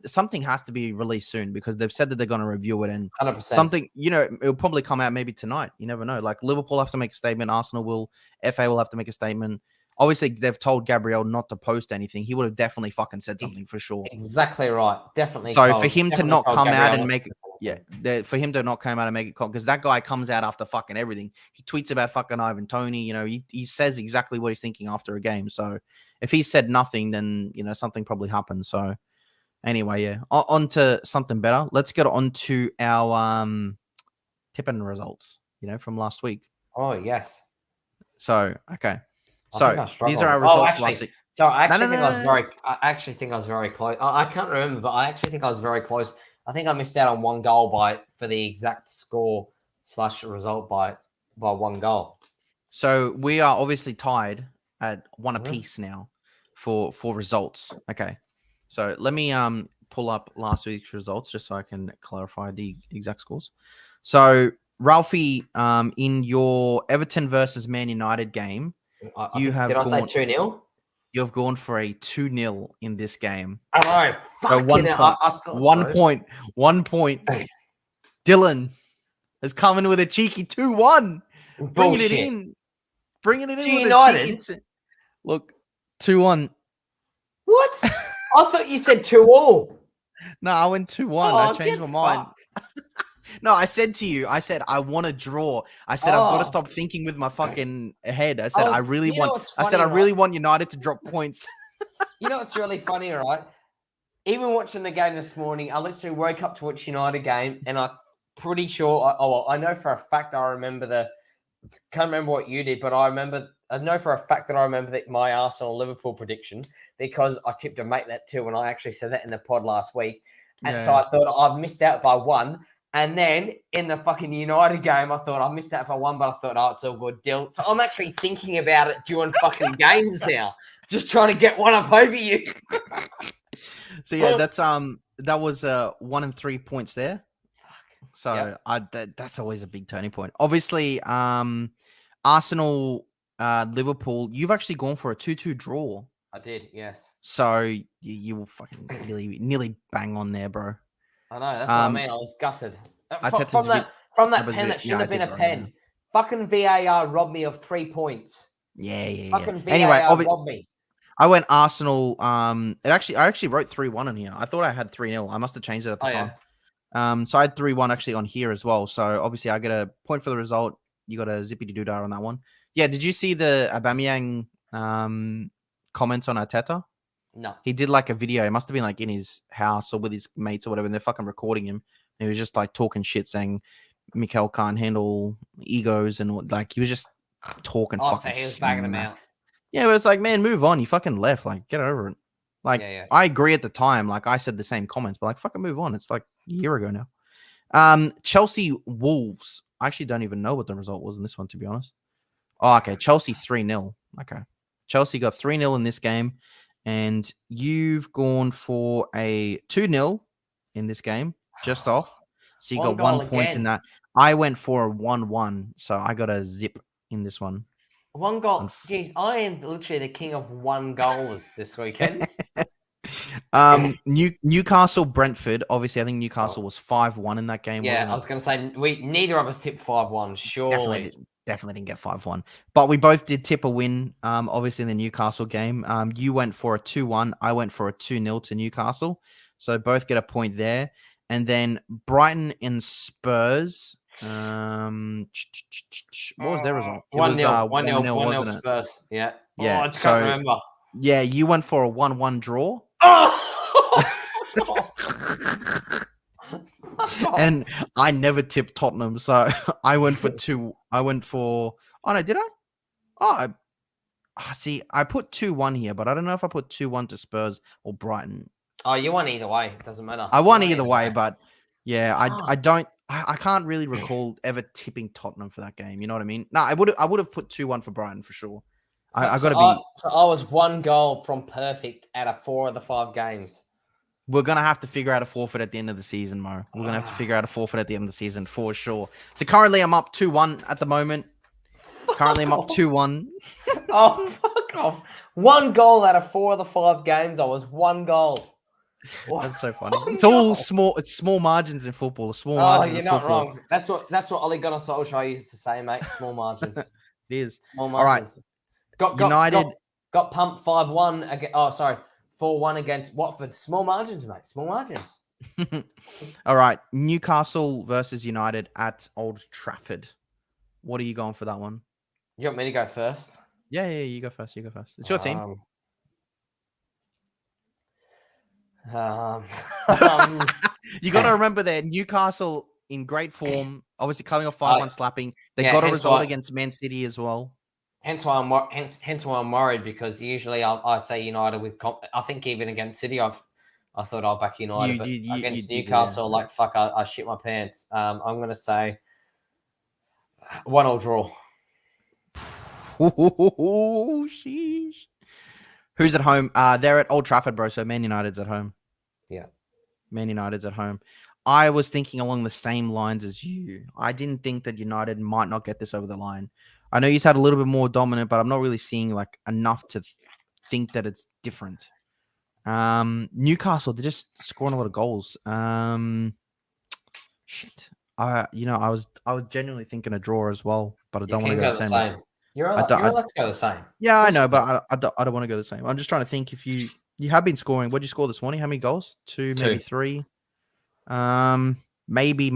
something has to be released soon, because they've said that they're gonna review it, and 100%. something, you know, it'll probably come out maybe tonight. You never know. Like, Liverpool have to make a statement, Arsenal will, FA will have to make a statement. Obviously, they've told Gabriel not to post anything. He would have definitely fucking said something for sure. Exactly right. Definitely. So for him to not come out and make it, for him to not come out and make it, because that guy comes out after fucking everything. He tweets about fucking Ivan Toney. You know, he says exactly what he's thinking after a game. So if he said nothing, then, you know, something probably happened. So anyway, yeah, on to something better. Let's get on to our tipping results, you know, from last week. Oh, yes. So, okay. So these are our results last week. So I actually think I was very close. I can't remember, but I actually think I was very close. I think I missed out on one goal for the exact score / result by one goal. So we are obviously tied at one apiece now for results. Okay. So let me pull up last week's results just so I can clarify the exact scores. So Ralphie, in your Everton versus Man United game, did I say 2-0? You've gone for a 2-0 in this game. Oh, So 1 point. I thought 1 so. point. 1 point. Dylan is coming with a cheeky 2-1. Bringing it in. Bringing it in with United? a cheeky. Look, 2-1. What? I thought you said 2-2. No, I went 2-1. I changed my mind. No, I said to you, I want to draw. I said, I've got to stop thinking with my fucking head. I said, I really want United to drop points. You know what's really funny, right? Even watching the game this morning, I literally woke up to watch United game, and I'm pretty sure, I know for a fact I remember can't remember what you did, but I know for a fact that I remember that my Arsenal-Liverpool prediction, because I tipped a mate that too, and I actually said that in the pod last week. And so I thought I've missed out by 1. And then in the fucking United game, I thought I missed out by 1, but I thought, it's all good deal. So I'm actually thinking about it during fucking games now, just trying to get one up over you. So yeah, that was 1 and 3 points there. So that's always a big turning point. Obviously, Arsenal, Liverpool, you've actually gone for a 2-2 draw. I did, yes. So you will fucking nearly bang on there, bro. I know, that's what I mean. I was gutted. From that pen that shouldn't have been a pen. Fucking VAR robbed me of 3 points. Yeah. Fucking VAR robbed me. I went Arsenal. I actually wrote 3-1 on here. I thought I had 3-0. I must have changed it at the time. Yeah. So I had 3-1 actually on here as well. So obviously I get a point for the result. You got a zippity-doo-dah on that one. Yeah, did you see the Aubameyang comments on Arteta? No. He did like a video. It must have been like in his house or with his mates or whatever, and they're fucking recording him. And he was just like talking shit, saying Mikel can't handle egos, and like he was just talking fucking. So he was bagging him out. Yeah, but it's like, man, move on. You fucking left. Like, get over it. Like, I agree at the time. Like, I said the same comments, but like, fucking move on. It's like a year ago now. Chelsea Wolves. I actually don't even know what the result was in this one, to be honest. Oh, okay. Chelsea 3-0. Okay. Chelsea got 3-0 in this game. And you've gone for a 2-0 in this game, just off. So you got 1 point in that. I went for a 1-1, so I got a zip in this one. 1 goal. Jeez, I am literally the king of 1 goals this weekend. Newcastle Brentford. Obviously, I think Newcastle was 5-1 in that game. Yeah, I was going to say neither of us tipped 5-1. Surely. Definitely didn't get 5-1, but we both did tip a win. Obviously in the Newcastle game, you went for a 2-1. I went for a 2-0 to Newcastle, so both get a point there. And then Brighton and Spurs. What was their result? 1-0. 1-0 Spurs. Yeah. Yeah. I just can't remember. Yeah, you went for a 1-1 draw. And I never tipped Tottenham, so I went for 2. I went for. Oh no, did I? Oh, see, I put 2-1 here, but I don't know if I put 2-1 to Spurs or Brighton. Oh, you won either way. It doesn't matter. I won either way, but yeah, I can't really recall ever tipping Tottenham for that game. You know what I mean? No, I would have put 2-1 for Brighton for sure. So I was 1 goal from perfect out of 4 of the 5 games. We're going to have to figure out a forfeit at the end of the season, Mo. We're going to have to figure out a forfeit at the end of the season for sure. So currently I'm up 2-1 at the moment. Currently I'm up 2-1. Oh, fuck off. 1 goal out of 4 of the 5 games. I was 1 goal. That's so funny. It's all small. It's small margins in football. Small margins. You're not wrong. That's what Ole Gunnar Solskjaer used to say, mate. Small margins. It is. Small margins. All right. United got pumped 5-1 again. Oh, sorry. 4-1 against Watford. Small margins, mate. Small margins. All right. Newcastle versus United at Old Trafford. What are you going for that one? You want me to go first? Yeah, you go first. It's your team. You got to remember that Newcastle in great form, obviously coming off 5-1 slapping. They got a result against Man City as well. Hence why I'm worried, because usually I say United with. I think even against City, I thought I'll back United, but against Newcastle, fuck, I shit my pants. I'm gonna say 1-1 draw. Oh, sheesh. Who's at home? They're at Old Trafford, bro. So Man United's at home. Yeah. Man United's at home. I was thinking along the same lines as you. I didn't think that United might not get this over the line. I know he's had a little bit more dominant, but I'm not really seeing like enough to think that it's different. Newcastle, they're just scoring a lot of goals. Shit. I was genuinely thinking a draw as well, but I don't want to go the same. You're allowed to go the same. Yeah, I know, but I don't want to go the same. I'm just trying to think if you have been scoring. What did you score this morning? How many goals? Two, maybe three. Maybe.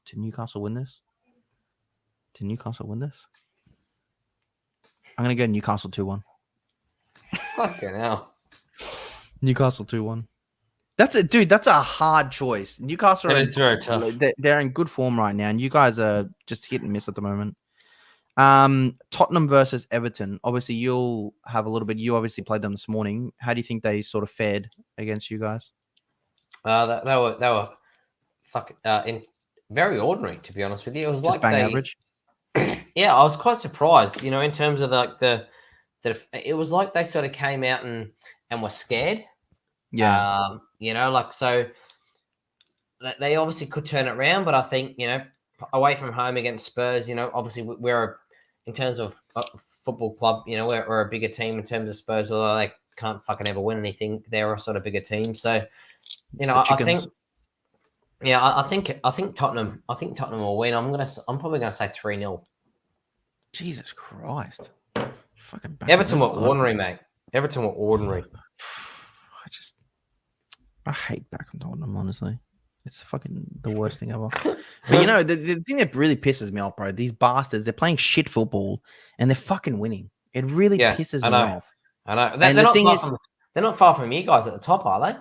Did Newcastle win this? I'm gonna go Newcastle 2-1. Fucking hell. Newcastle 2-1. That's it, dude. That's a hard choice. Newcastle it's very tough. They're in good form right now, and you guys are just hit and miss at the moment. Tottenham versus Everton. Obviously, you'll have a little bit. You obviously played them this morning. How do you think they sort of fared against you guys? They were very ordinary, to be honest with you. It was just like bang average. Yeah, I was quite surprised. In terms of it was like they sort of came out and were scared. Yeah. So they obviously could turn it around, but I think, away from home against Spurs, obviously we're in terms of football club, we're a bigger team in terms of Spurs, although they can't fucking ever win anything. They're a sort of bigger team. So, I think Tottenham will win. I'm probably gonna say 3-0. Jesus Christ. Fucking Everton were ordinary, mate. Everton were ordinary. I hate back on Tottenham, honestly. It's fucking the worst thing ever. But the thing that really pisses me off, bro, these bastards, they're playing shit football and they're fucking winning. It really pisses me off. I know. They're not far from you guys at the top, are they?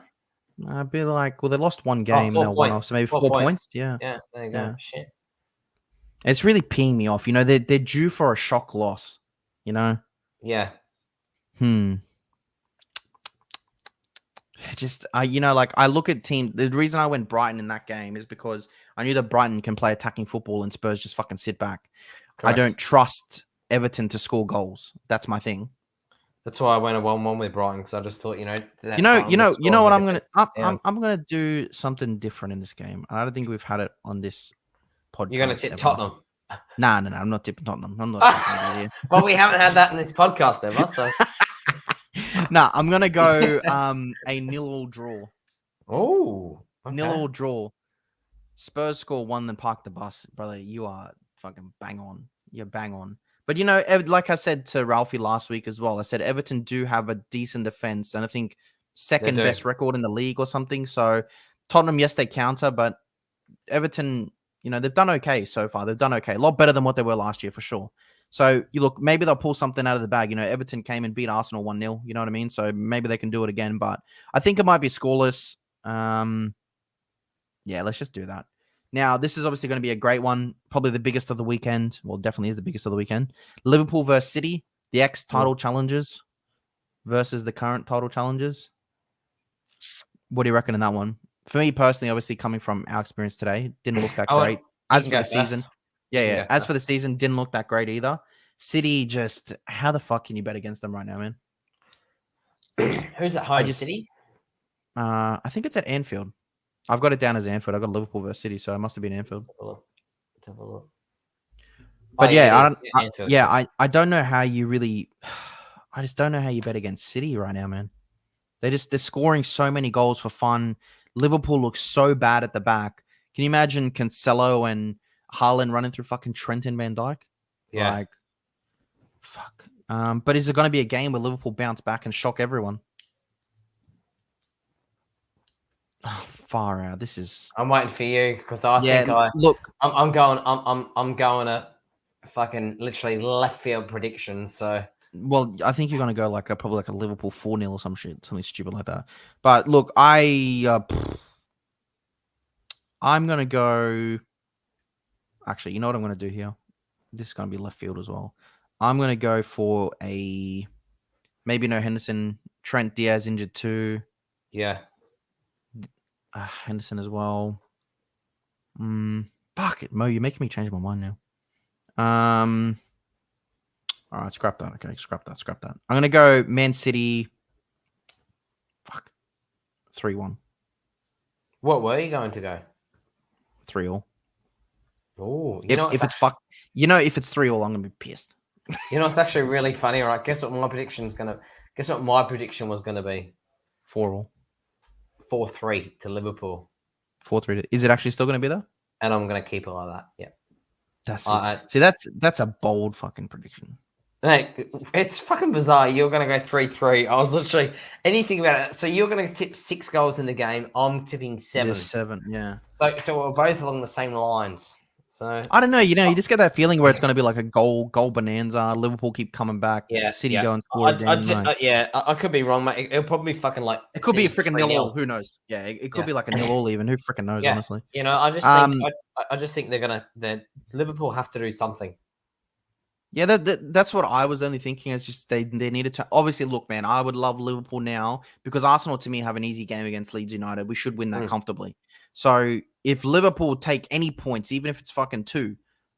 I'd be like, well, they lost one game, they'll win off, so maybe 4 points. Yeah. Yeah, there you go. Yeah. Shit. It's really peeing me off. They're due for a shock loss. Yeah. Just I look at team. The reason I went Brighton in that game is because I knew that Brighton can play attacking football and Spurs just fucking sit back. Correct. I don't trust Everton to score goals. That's my thing. That's why I went a 1-1 with Brighton, because I just thought, what I'm gonna I'm gonna do something different in this game. I don't think we've had it on this podcast. You're gonna tip Tottenham? Nah, I'm not tipping Tottenham. I'm not. Well, we haven't had that in this podcast ever, so. Nah, I'm gonna go a 0-0 draw. Oh, okay. 0-0 draw. Spurs score 1, then park the bus, brother. You are fucking bang on. You're bang on. But like I said to Ralphie last week as well, I said Everton do have a decent defense, and I think second best record in the league or something. So Tottenham, yes, they counter, but Everton, they've done okay so far. They've done okay, a lot better than what they were last year for sure. So you look, maybe they'll pull something out of the bag. Everton came and beat Arsenal 1-0. You know what I mean? So maybe they can do it again. But I think it might be scoreless. Yeah, let's just do that. Now, this is obviously going to be a great one. Probably the biggest of the weekend. Well, definitely is the biggest of the weekend. Liverpool versus City, the ex-title challengers versus the current title challengers. What do you reckon in that one? For me personally, obviously coming from our experience today, didn't look that great. As for the season. Yeah. As for the season, didn't look that great either. City, just how the fuck can you bet against them right now, man? Who's at home? City? I think it's at Anfield. I've got it down as Anfield. I got Liverpool versus City, so it must have been Anfield. Let's have a look. But I don't know how you really. I just don't know how you bet against City right now, man. They're scoring so many goals for fun. Liverpool looks so bad at the back. Can you imagine Cancelo and Haaland running through fucking Trent and Van Dijk? Yeah. Fuck. But is it going to be a game where Liverpool bounce back and shock everyone? Oh, far out. This is. I'm waiting for you because I think I'm going a fucking literally left field prediction. So. Well, I think you're going to go probably like a Liverpool 4-0 or some shit, something stupid like that. But look, I'm going to go. Actually, you know what I'm going to do here? This is going to be left field as well. I'm going to go for maybe no Henderson. Trent Diaz injured too. Yeah. Henderson as well. Fuck it, Mo. You're making me change my mind now. All right, scrap that. Okay, scrap that. I'm going to go Man City. 3-1. What were you going to go? 3-3. Oh, If it's 3-3, I'm gonna be pissed. You know, it's actually really funny, right? Guess what my prediction was gonna be? 4-4. 4-3 to Liverpool. 4-3. Is it actually still gonna be there? And I'm gonna keep it like that. Yeah. That's a bold fucking prediction. Hey, it's fucking bizarre. You're going to go 3-3. I was literally anything about it. So you're going to tip 6 goals in the game. I'm tipping 7. Yeah, 7. Yeah. So we're both along the same lines. So I don't know. You just get that feeling where it's going to be like a goal bonanza. Liverpool keep coming back. Yeah. City go and score again. I could be wrong, mate. It'll probably be fucking like it could be a freaking 0-0. Who knows? Yeah, it could be like a 0-0 even. Who freaking knows? Honestly. You know, I just think that Liverpool have to do something. Yeah, that's what I was only thinking. It's just they needed to. Obviously, look, man, I would love Liverpool now because Arsenal, to me, have an easy game against Leeds United. We should win that comfortably. So if Liverpool take any points, even if it's fucking 2,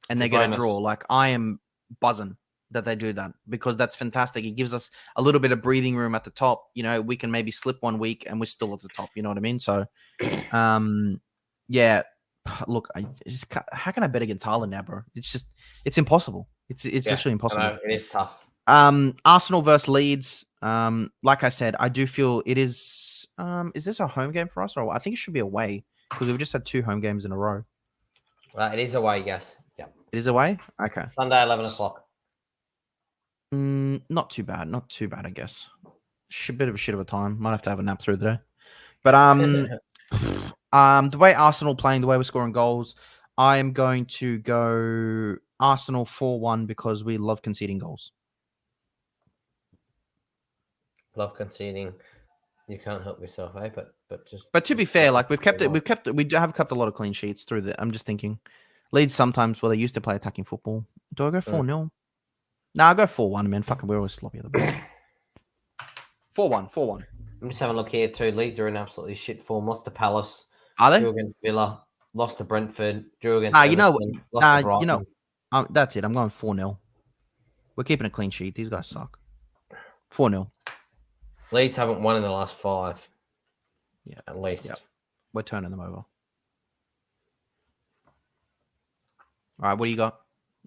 and they get a draw, like I am buzzing that they do that because that's fantastic. It gives us a little bit of breathing room at the top. You know, we can maybe slip one week and we're still at the top. You know what I mean? So, yeah. Look, how can I bet against Haaland now, bro? It's impossible. It's literally impossible. I know, it is tough. Arsenal versus Leeds. Like I said, I do feel it is. Is this a home game for us, or I think it should be away because we've just had 2 home games in a row. It is away, yes. Yeah, it is away. Okay, Sunday 11:00. Not too bad. Not too bad, I guess. Bit of a shit of a time. Might have to have a nap through the day. But the way Arsenal playing, the way we're scoring goals, I am going to go Arsenal 4-1 because we love conceding goals. Love conceding. You can't help yourself, eh? But to be fair, like we have kept a lot of clean sheets through the. I'm just thinking, Leeds sometimes they used to play attacking football. Do I go 4-0? No, I'll go 4-1, man. Fucking, we're always sloppy at the ball. 4-1. I'm just having a look here too. Leeds are in absolutely shit form. Lost to Palace. Are they? Drew against Villa. Lost to Brentford. Drew against Everton. Lost to Brighton. That's it. I'm going 4-0. We're keeping a clean sheet. These guys suck. 4-0. Leeds haven't won in the last 5. Yeah, at least. Yep. We're turning them over. All right, what do you got?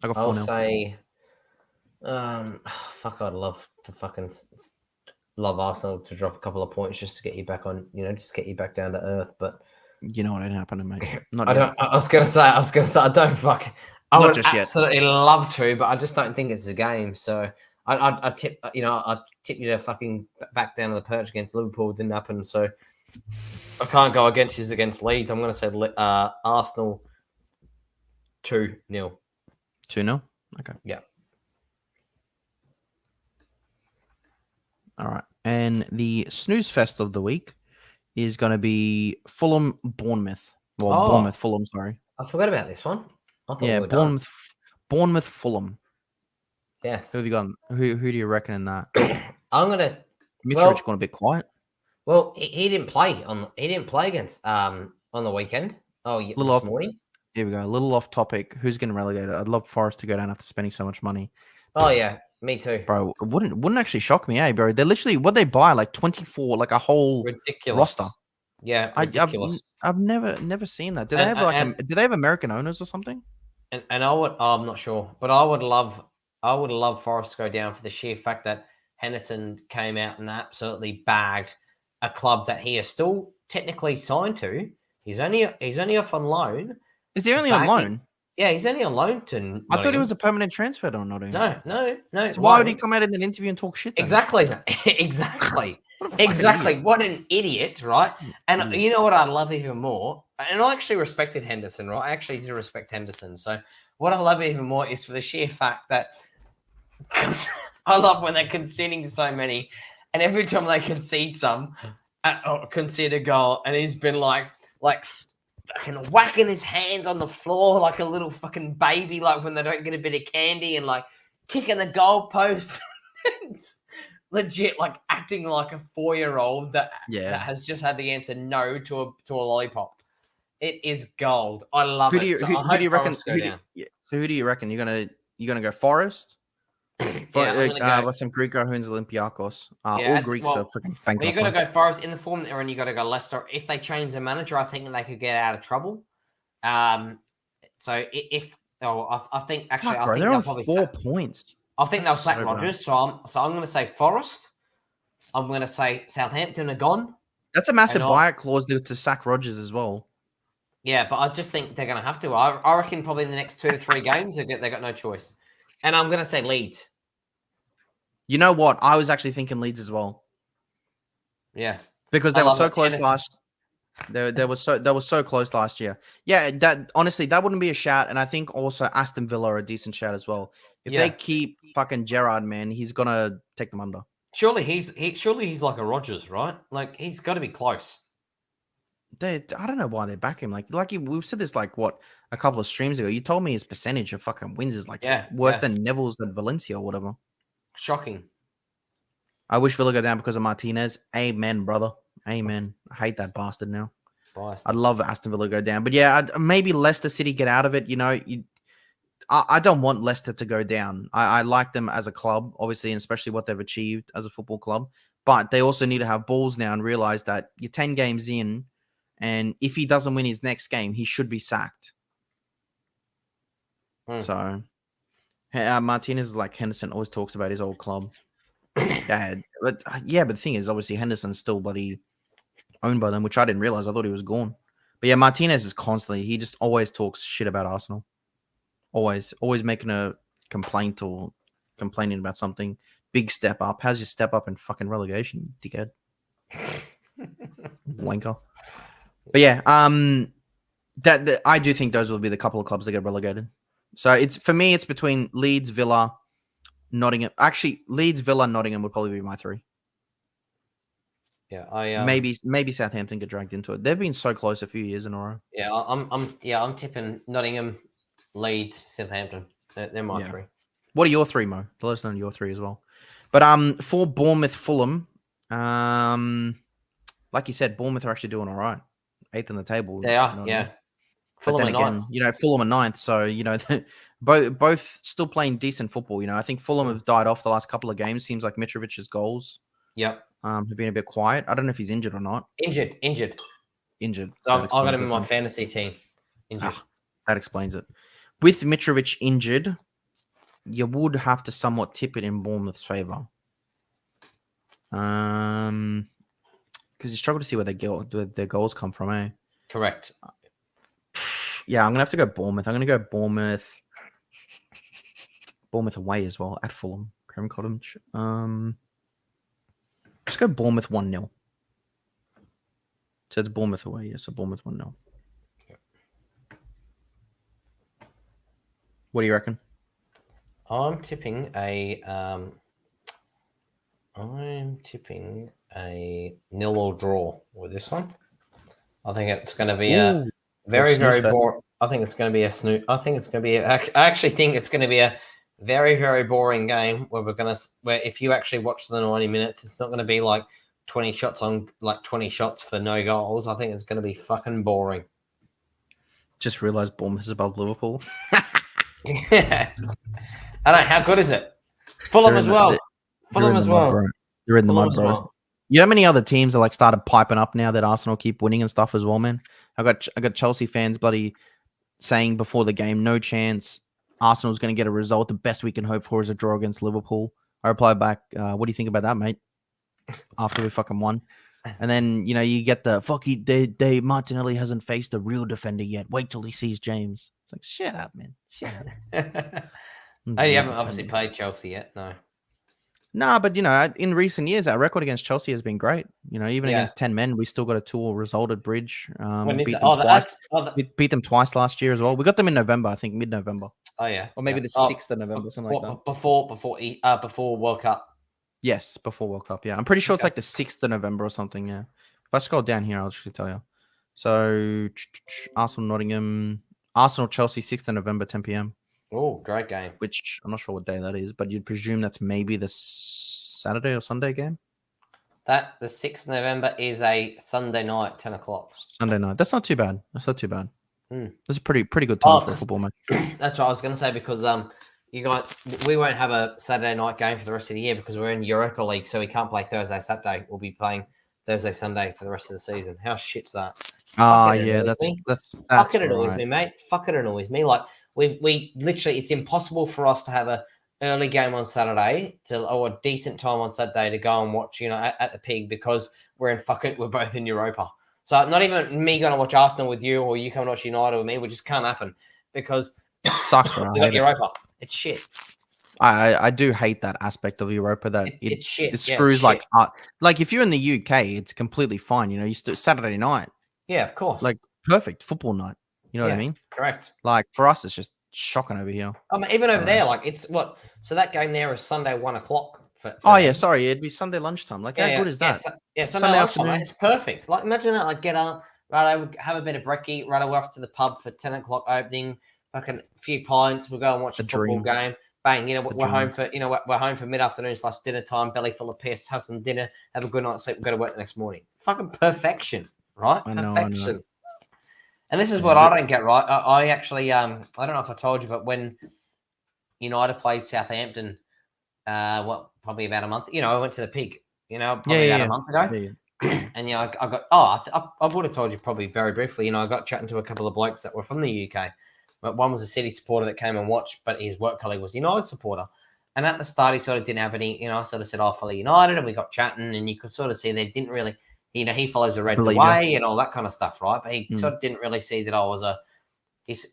I got 4-0. I'll say, I'd love to love Arsenal to drop a couple of points just to get you back on, just get you back down to earth. But you know what ain't happening, mate. I was gonna say, I don't fuck. I would absolutely love to, but I just don't think it's a game. So I tip, I tip you to fucking back down to the perch against Liverpool. Didn't happen, so I can't go against Leeds. I'm going to say Arsenal 2-0. 2-0. Okay. Yeah. All right, and the snooze fest of the week is going to be Fulham Bournemouth. Well, Bournemouth Fulham. Sorry, I forgot about this one. I thought we were Bournemouth Fulham. Yes. Who have you got? Who do you reckon in that? I'm gonna. Mitrovic gone a bit quiet. Well, he didn't play against on the weekend. Oh, this morning. Here we go. A little off topic. Who's getting relegated? I'd love Forest to go down after spending so much money. Oh yeah, me too, bro. It wouldn't actually shock me, bro? They're literally what they buy like 24, like a whole ridiculous roster. Yeah, ridiculous. I've never seen that. Do they have American owners or something? And I'm not sure, but I would love Forest to go down for the sheer fact that Henderson came out and absolutely bagged a club that he is still technically signed to. He's only off on loan. Is he only on loan? Yeah, he's only on loan to Nottingham. I thought he was a permanent transfer to Nottingham. No. So why would he come out in an interview and talk shit then? Exactly. Exactly. What an idiot, right? And you know what I love even more? And I actually respected Henderson, right? I actually did respect Henderson. So what I love even more is for the sheer fact that I love when they're conceding so many, and every time they concede concede a goal, and he's been like fucking whacking his hands on the floor like a little fucking baby, like when they don't get a bit of candy, and like kicking the goalpost. Legit, like acting like a 4-year-old that has just had the answer no to a lollipop. It is gold. I love it. Who do you reckon? So who do you reckon? You're gonna go Forest? For, Yeah, I'm gonna go. some Greek who's Olympiakos. Yeah, All Greeks are freaking well, you bankrupt. got to go Forest in the form they're in. You got to go Leicester. If they change the manager, I think they could get out of trouble. So I think actually, Fuck, I bro, think they're they'll on probably 4 points. I think That's they'll sack so Rodgers. So I'm going to say Forest. I'm going to say Southampton are gone. That's a massive buyout clause to sack Rodgers as well. Yeah, but I just think they're going to have to. I reckon probably in the next 2 to 3 games they got no choice. And I'm going to say Leeds. You know what? I was actually thinking Leeds as well. Yeah, because they were so close last. They were so close last year. Yeah, that honestly that wouldn't be a shout, and I think also Aston Villa are a decent shout as well. If they keep fucking Gerrard, man, he's gonna take them under. Surely he's like a Rodgers, right? Like he's got to be close. I don't know why they back him. Like we said this like what a couple of streams ago. You told me his percentage of fucking wins is like worse than Neville's at Valencia or whatever. Shocking. I wish Villa go down because of Martinez. Amen, brother. Amen. I hate that bastard now. I'd love Aston Villa to go down, but yeah, maybe Leicester City get out of it. You know, I don't want Leicester to go down. I like them as a club, obviously, and especially what they've achieved as a football club. But they also need to have balls now and realize that you're 10 games in, and if he doesn't win his next game, he should be sacked. So, Martinez is like Henderson always talks about his old club. But the thing is, obviously, Henderson's still bloody owned by them, which I didn't realize. I thought he was gone. But yeah, Martinez is constantly, he just always talks shit about Arsenal. Always making a complaint or complaining about something. Big step up. How's your step up in fucking relegation, dickhead? Wanker. But yeah, that I do think those will be the couple of clubs that get relegated. So for me, it's between Leeds, Villa, Nottingham. Actually, Leeds, Villa, Nottingham would probably be my 3. Yeah, maybe Southampton get dragged into it. They've been so close a few years in a row. Yeah, I'm tipping Nottingham, Leeds, Southampton. They're my 3. What are your 3, Mo? Let us know your 3 as well. But for Bournemouth, Fulham, like you said, Bournemouth are actually doing all right, 8th on the table. They are, yeah. Fulham but then again, 9th. Fulham are 9th, so both still playing decent football. I think Fulham have died off the last couple of games. Seems like Mitrovic's goals, have been a bit quiet. I don't know if he's injured or not. Injured. So I got him in my fantasy team. Injured. That explains it. With Mitrovic injured, you would have to somewhat tip it in Bournemouth's favor. Because you struggle to see where their goals come from, eh? Correct. Yeah, I'm gonna have to go Bournemouth. I'm gonna go Bournemouth away as well at Fulham, Craven Cottage. Just go Bournemouth 1-0. So it's Bournemouth away, yeah. So Bournemouth 1-0. What do you reckon? I'm tipping a 0-0 draw with this one. I think it's going to be a very boring. I think it's going to be a snooze. I actually think it's going to be a very, very boring game where if you actually watch the 90 minutes, it's not going to be like 20 shots for no goals. I think it's going to be fucking boring. Just realized Bournemouth is above Liverpool. Yeah. I don't know. How good is it? Fulham as well. Fulham as well. You're in the mud, bro. Well. You know how many other teams are like started piping up now that Arsenal keep winning and stuff as well, man? I got Chelsea fans bloody saying before the game, no chance Arsenal's going to get a result. The best we can hope for is a draw against Liverpool. I replied back, what do you think about that, mate? After we fucking won. And then, you get the Martinelli hasn't faced a real defender yet. Wait till he sees James. It's like, shut up, man. Shut up. Oh, you haven't obviously played Chelsea yet, no. Nah, but, in recent years, our record against Chelsea has been great. Even against 10 men, we still got a 2-2 result at Bridge. Beat them twice. Beat them twice last year as well. We got them in November, I think, mid-November. Oh, yeah. Or maybe the 6th of November, something like that. Before World Cup. Yes, before World Cup, yeah. I'm pretty sure it's like the 6th of November or something, yeah. If I scroll down here, I'll actually tell you. So, Arsenal, Nottingham, Arsenal, Chelsea, 6th of November, 10 p.m. Oh, great game. Which I'm not sure what day that is, but you'd presume that's maybe the Saturday or Sunday game. The 6th of November is a Sunday night, 10 o'clock. Sunday night. That's not too bad. That's a pretty good time for a football match. That's what I was going to say because we won't have a Saturday night game for the rest of the year because we're in Europa League, so we can't play Thursday, Saturday. We'll be playing Thursday, Sunday for the rest of the season. How shit's that? Yeah, that's Fucking right. annoys me, mate. Fucking annoys me. Like we literally, it's impossible for us to have a early game on Saturday or a decent time on Saturday to go and watch, at the Pig because we're both in Europa. So not even me going to watch Arsenal with you or you come and watch United with me, which just can't happen because sucks, bro. we got Europa. It's shit. I do hate that aspect of Europa that it's shit. It screws like if you're in the UK, it's completely fine. You still Saturday night. Yeah, of course. Like perfect football night. You know what I mean? Correct. Like for us, it's just shocking over here. Even over there, like it's what? So that game there is Sunday 1 o'clock. Yeah, sorry, it'd be Sunday lunchtime. Like how good is that? Sunday afternoon. Mate, it's perfect. Like imagine that. Like get up, right? Have a bit of brekkie, right? We're off to the pub for 10 o'clock opening. Fucking few pints. We'll go and watch a football game. Bang, we're home for we're home for mid-afternoon / dinner time. Belly full of piss. Have some dinner. Have a good night's sleep. Go to work the next morning. Fucking perfection, right? Perfection. And this is what I don't get right. I actually, I don't know if I told you, but when United played Southampton, probably about a month, I went to the Pig, probably about a month ago. Yeah. And, I got, I would have told you probably very briefly, I got chatting to a couple of blokes that were from the UK. But one was a City supporter that came and watched, but his work colleague was a United supporter. And at the start, he sort of didn't have any, sort of said, I follow United, and we got chatting, and you could sort of see they didn't really, he follows the Reds away and all that kind of stuff, right? But he sort of didn't really see that I was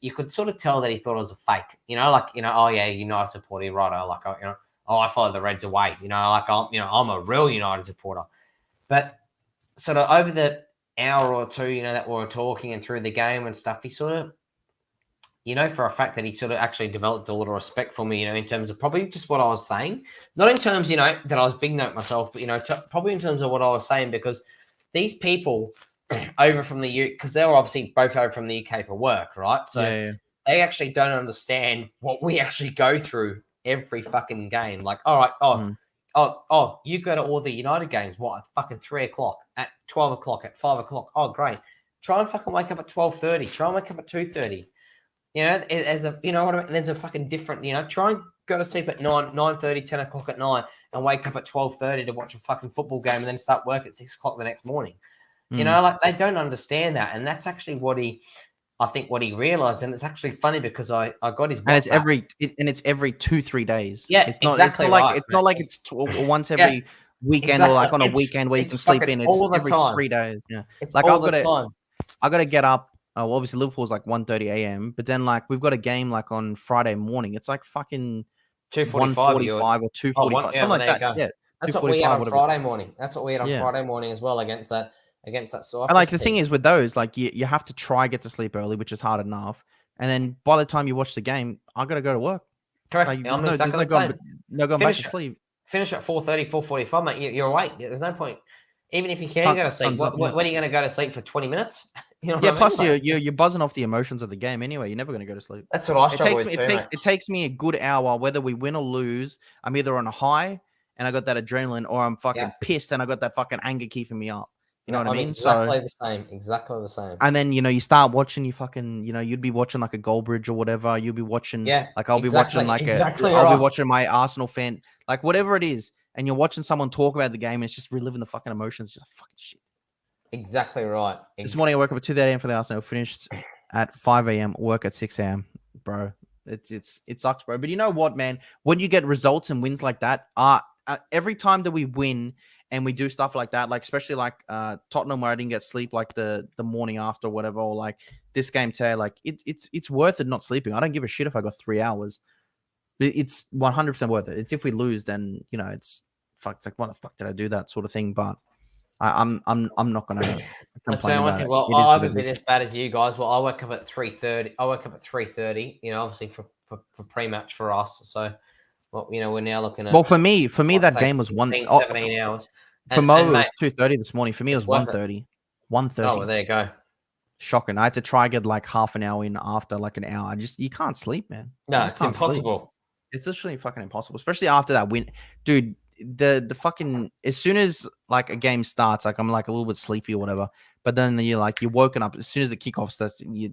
you could sort of tell that he thought it was a fake, oh yeah, United supporter, right? I follow the Reds away, I'm a real United supporter. But sort of over the hour or two, that we were talking and through the game and stuff, he sort of, for a fact that he sort of actually developed a lot of respect for me, in terms of probably just what I was saying. Not in terms, that I was big note myself, but, probably in terms of what I was saying, because these people over from the UK, because they were obviously both over from the UK for work, right? So they actually don't understand what we actually go through every fucking game. Like, all right, you go to all the United games, what, at fucking 3 o'clock, at 12 o'clock, at 5 o'clock. Oh, great. Try and fucking wake up at 12:30. Try and wake up at 2:30. As a, what I mean? There's a fucking different, try and go to sleep at 9:30, 10 o'clock at night and wake up at 12:30 to watch a fucking football game and then start work at 6 o'clock the next morning. Like they don't understand that. And that's actually what he realized. And it's actually funny because I got his WhatsApp. And it's every 2-3 days. Yeah, it's not, exactly. It's not like it's once every weekend or like on a weekend where you can sleep in. It's all the every time. 3 days. Yeah. It's like all the time. I got to get up. Obviously Liverpool's like 1:30 a.m. But then like we've got a game like on Friday morning. It's like fucking 2:45 or 2:45, something like that. Yeah, that's what we had on Friday morning. That's what we had on Friday morning as well against that Cyprus. And like the thing is with those, like you have to try get to sleep early, which is hard enough. And then by the time you watch the game, I gotta go to work. Correct. Like, there's no going back to sleep. Finish at 4:30, 4:45, mate. You're awake. There's no point. Even if you can go to sleep, when are you going to go to sleep for 20 minutes? Plus you're buzzing off the emotions of the game anyway. You're never going to go to sleep. That's what I struggle with It takes me a good hour, whether we win or lose. I'm either on a high and I got that adrenaline, or I'm fucking pissed and I got that fucking anger keeping me up. You know what I mean? Exactly the same. And then, you start watching, you'd be watching like a goal bridge or whatever. You'll be watching, I'll be watching I'll be watching my Arsenal fan, like whatever it is. And you're watching someone talk about the game, and it's just reliving the fucking emotions. Just like, fucking shit. Exactly right. This morning I woke up at 2:30 a.m. for the Arsenal. Finished at 5 a.m. Work at 6 a.m. Bro, it sucks, bro. But you know what, man? When you get results and wins like that, every time that we win and we do stuff like that, like especially like Tottenham, where I didn't get sleep like the morning after or whatever, or like this game today, like it's worth it not sleeping. I don't give a shit if I got 3 hours. It's 100% worth it. It's if we lose, then it's fuck. It's like, why the fuck did I do that, sort of thing. But I'm not gonna complain about it. Well, I haven't been as bad as you guys. Well, I woke up at 3:30. Obviously for pre-match for us. So, well, we're now looking at. Well, for me, that game was 17 hours. For Mo, it was 2:30 this morning. For me, it was 1:30. 1:30. Oh, well, there you go. Shocking. I had to try get like half an hour in after like an hour. You can't sleep, man. No, it's impossible. Sleep. It's literally fucking impossible, especially after that win, dude. The fucking, as soon as like a game starts, like I'm like a little bit sleepy or whatever, But then you're woken up as soon as the kickoff starts. You're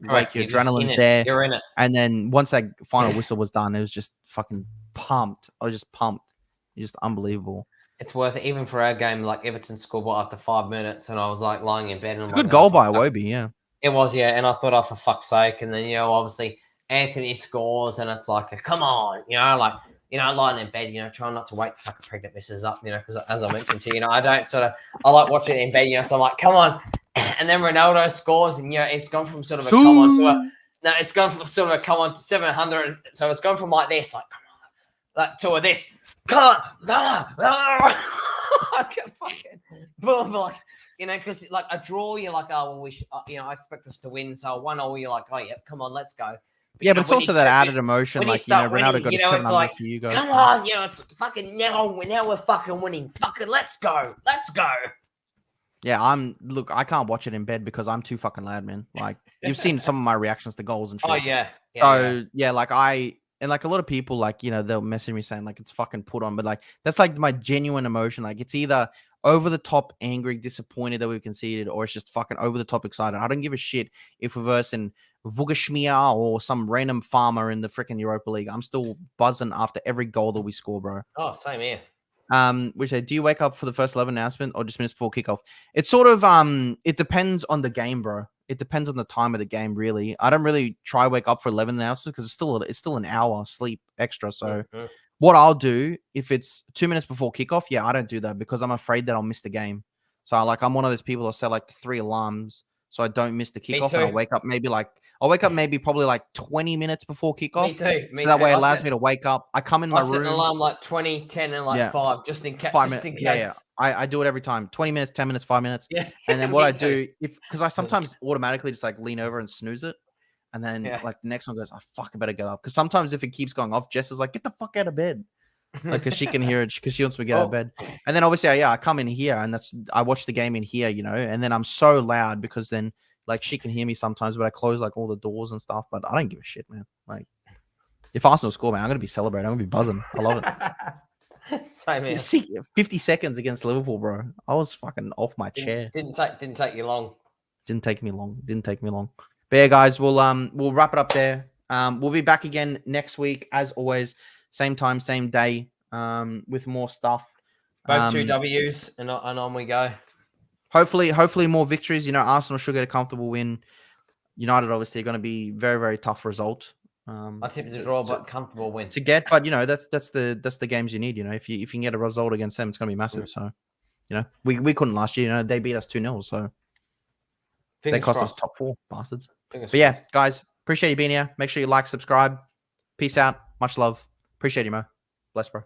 Correct. your You're just in adrenaline's it. there, You're in it. and then once that final whistle was done, it was just fucking pumped. I was just pumped. Just unbelievable. It's worth it, even for our game. Like Everton scored after 5 minutes, and I was like lying in bed. And It's a good goal by Iwobi, yeah. It was, yeah. And I thought, oh, for fuck's sake. And then, obviously Anthony scores, and it's like, come on, lying in bed, trying not to wake the fucking pregnant missus up, because as I mentioned to you, I don't I like watching it in bed, so I'm like, come on. And then Ronaldo scores, and, it's gone from sort of a come on to it's gone from sort of a come on to 700. So it's gone from like this, like, come on, to this. Come on, I can fucking boom, like, because like a draw, you're like, oh, well, we should, I expect us to win. So 1-0, you're like, oh yeah, come on, let's go. But it's also that added emotion, like Ronaldo got it's like, you guys. Come on, it's fucking now we're fucking winning. Fucking let's go. Yeah, I can't watch it in bed because I'm too fucking loud, man. Like you've seen some of my reactions to goals and shit. Oh yeah. And like a lot of people, like, they'll message me saying like it's fucking put on, but like that's like my genuine emotion. Like it's either over the top angry, disappointed that we've conceded, or it's just fucking over the top excited. I don't give a shit if we're versing Vugashmia or some random farmer in the freaking Europa League. I'm still buzzing after every goal that we score, bro. Oh, same here. Which do you wake up for the first 11 announcement or just minutes before kickoff? It's sort of it depends on the game, bro. It depends on the time of the game, really. I don't really try wake up for 11 announcements because it's still an hour sleep extra. So what I'll do if it's 2 minutes before kickoff, I don't do that because I'm afraid that I'll miss the game. So I'm one of those people that set like 3 alarms so I don't miss the kickoff. And I'll wake up maybe probably like 20 minutes before kickoff. Me too. So that way it allows me to wake up. I come in my room. I set an alarm like 20, 10, and like 5 just in case. 5 minutes. Yeah. I do it every time. 20 minutes, 10 minutes, 5 minutes. Yeah. And then what I do, because I sometimes automatically just like lean over and snooze it. And then like the next one goes, oh, fuck, I better get up. Because sometimes if it keeps going off, Jess is like, get the fuck out of bed. Like, because she can hear it, because she wants me to get out of bed. And then obviously, I come in here and I watch the game in here, and then I'm so loud because then like she can hear me sometimes, but I close like all the doors and stuff. But I don't give a shit, man. Like, if Arsenal score, man, I'm gonna be celebrating. I'm gonna be buzzing. I love it. Same here. 50 seconds against Liverpool, bro. I was fucking off my chair. Didn't take you long. Didn't take me long. But yeah, guys, we'll wrap it up there. We'll be back again next week, as always, same time, same day, with more stuff. Both 2 W's and on we go. Hopefully more victories. Arsenal should get a comfortable win. United obviously are going to be very, very tough result. I tipped to draw, but comfortable win to get. But that's the games you need. If you can get a result against them, it's going to be massive. So we couldn't last year. They beat us 2-0. So they cost us top 4, bastards. But yeah, guys, appreciate you being here. Make sure you like, subscribe. Peace out. Much love. Appreciate you, Mo. Bless, bro.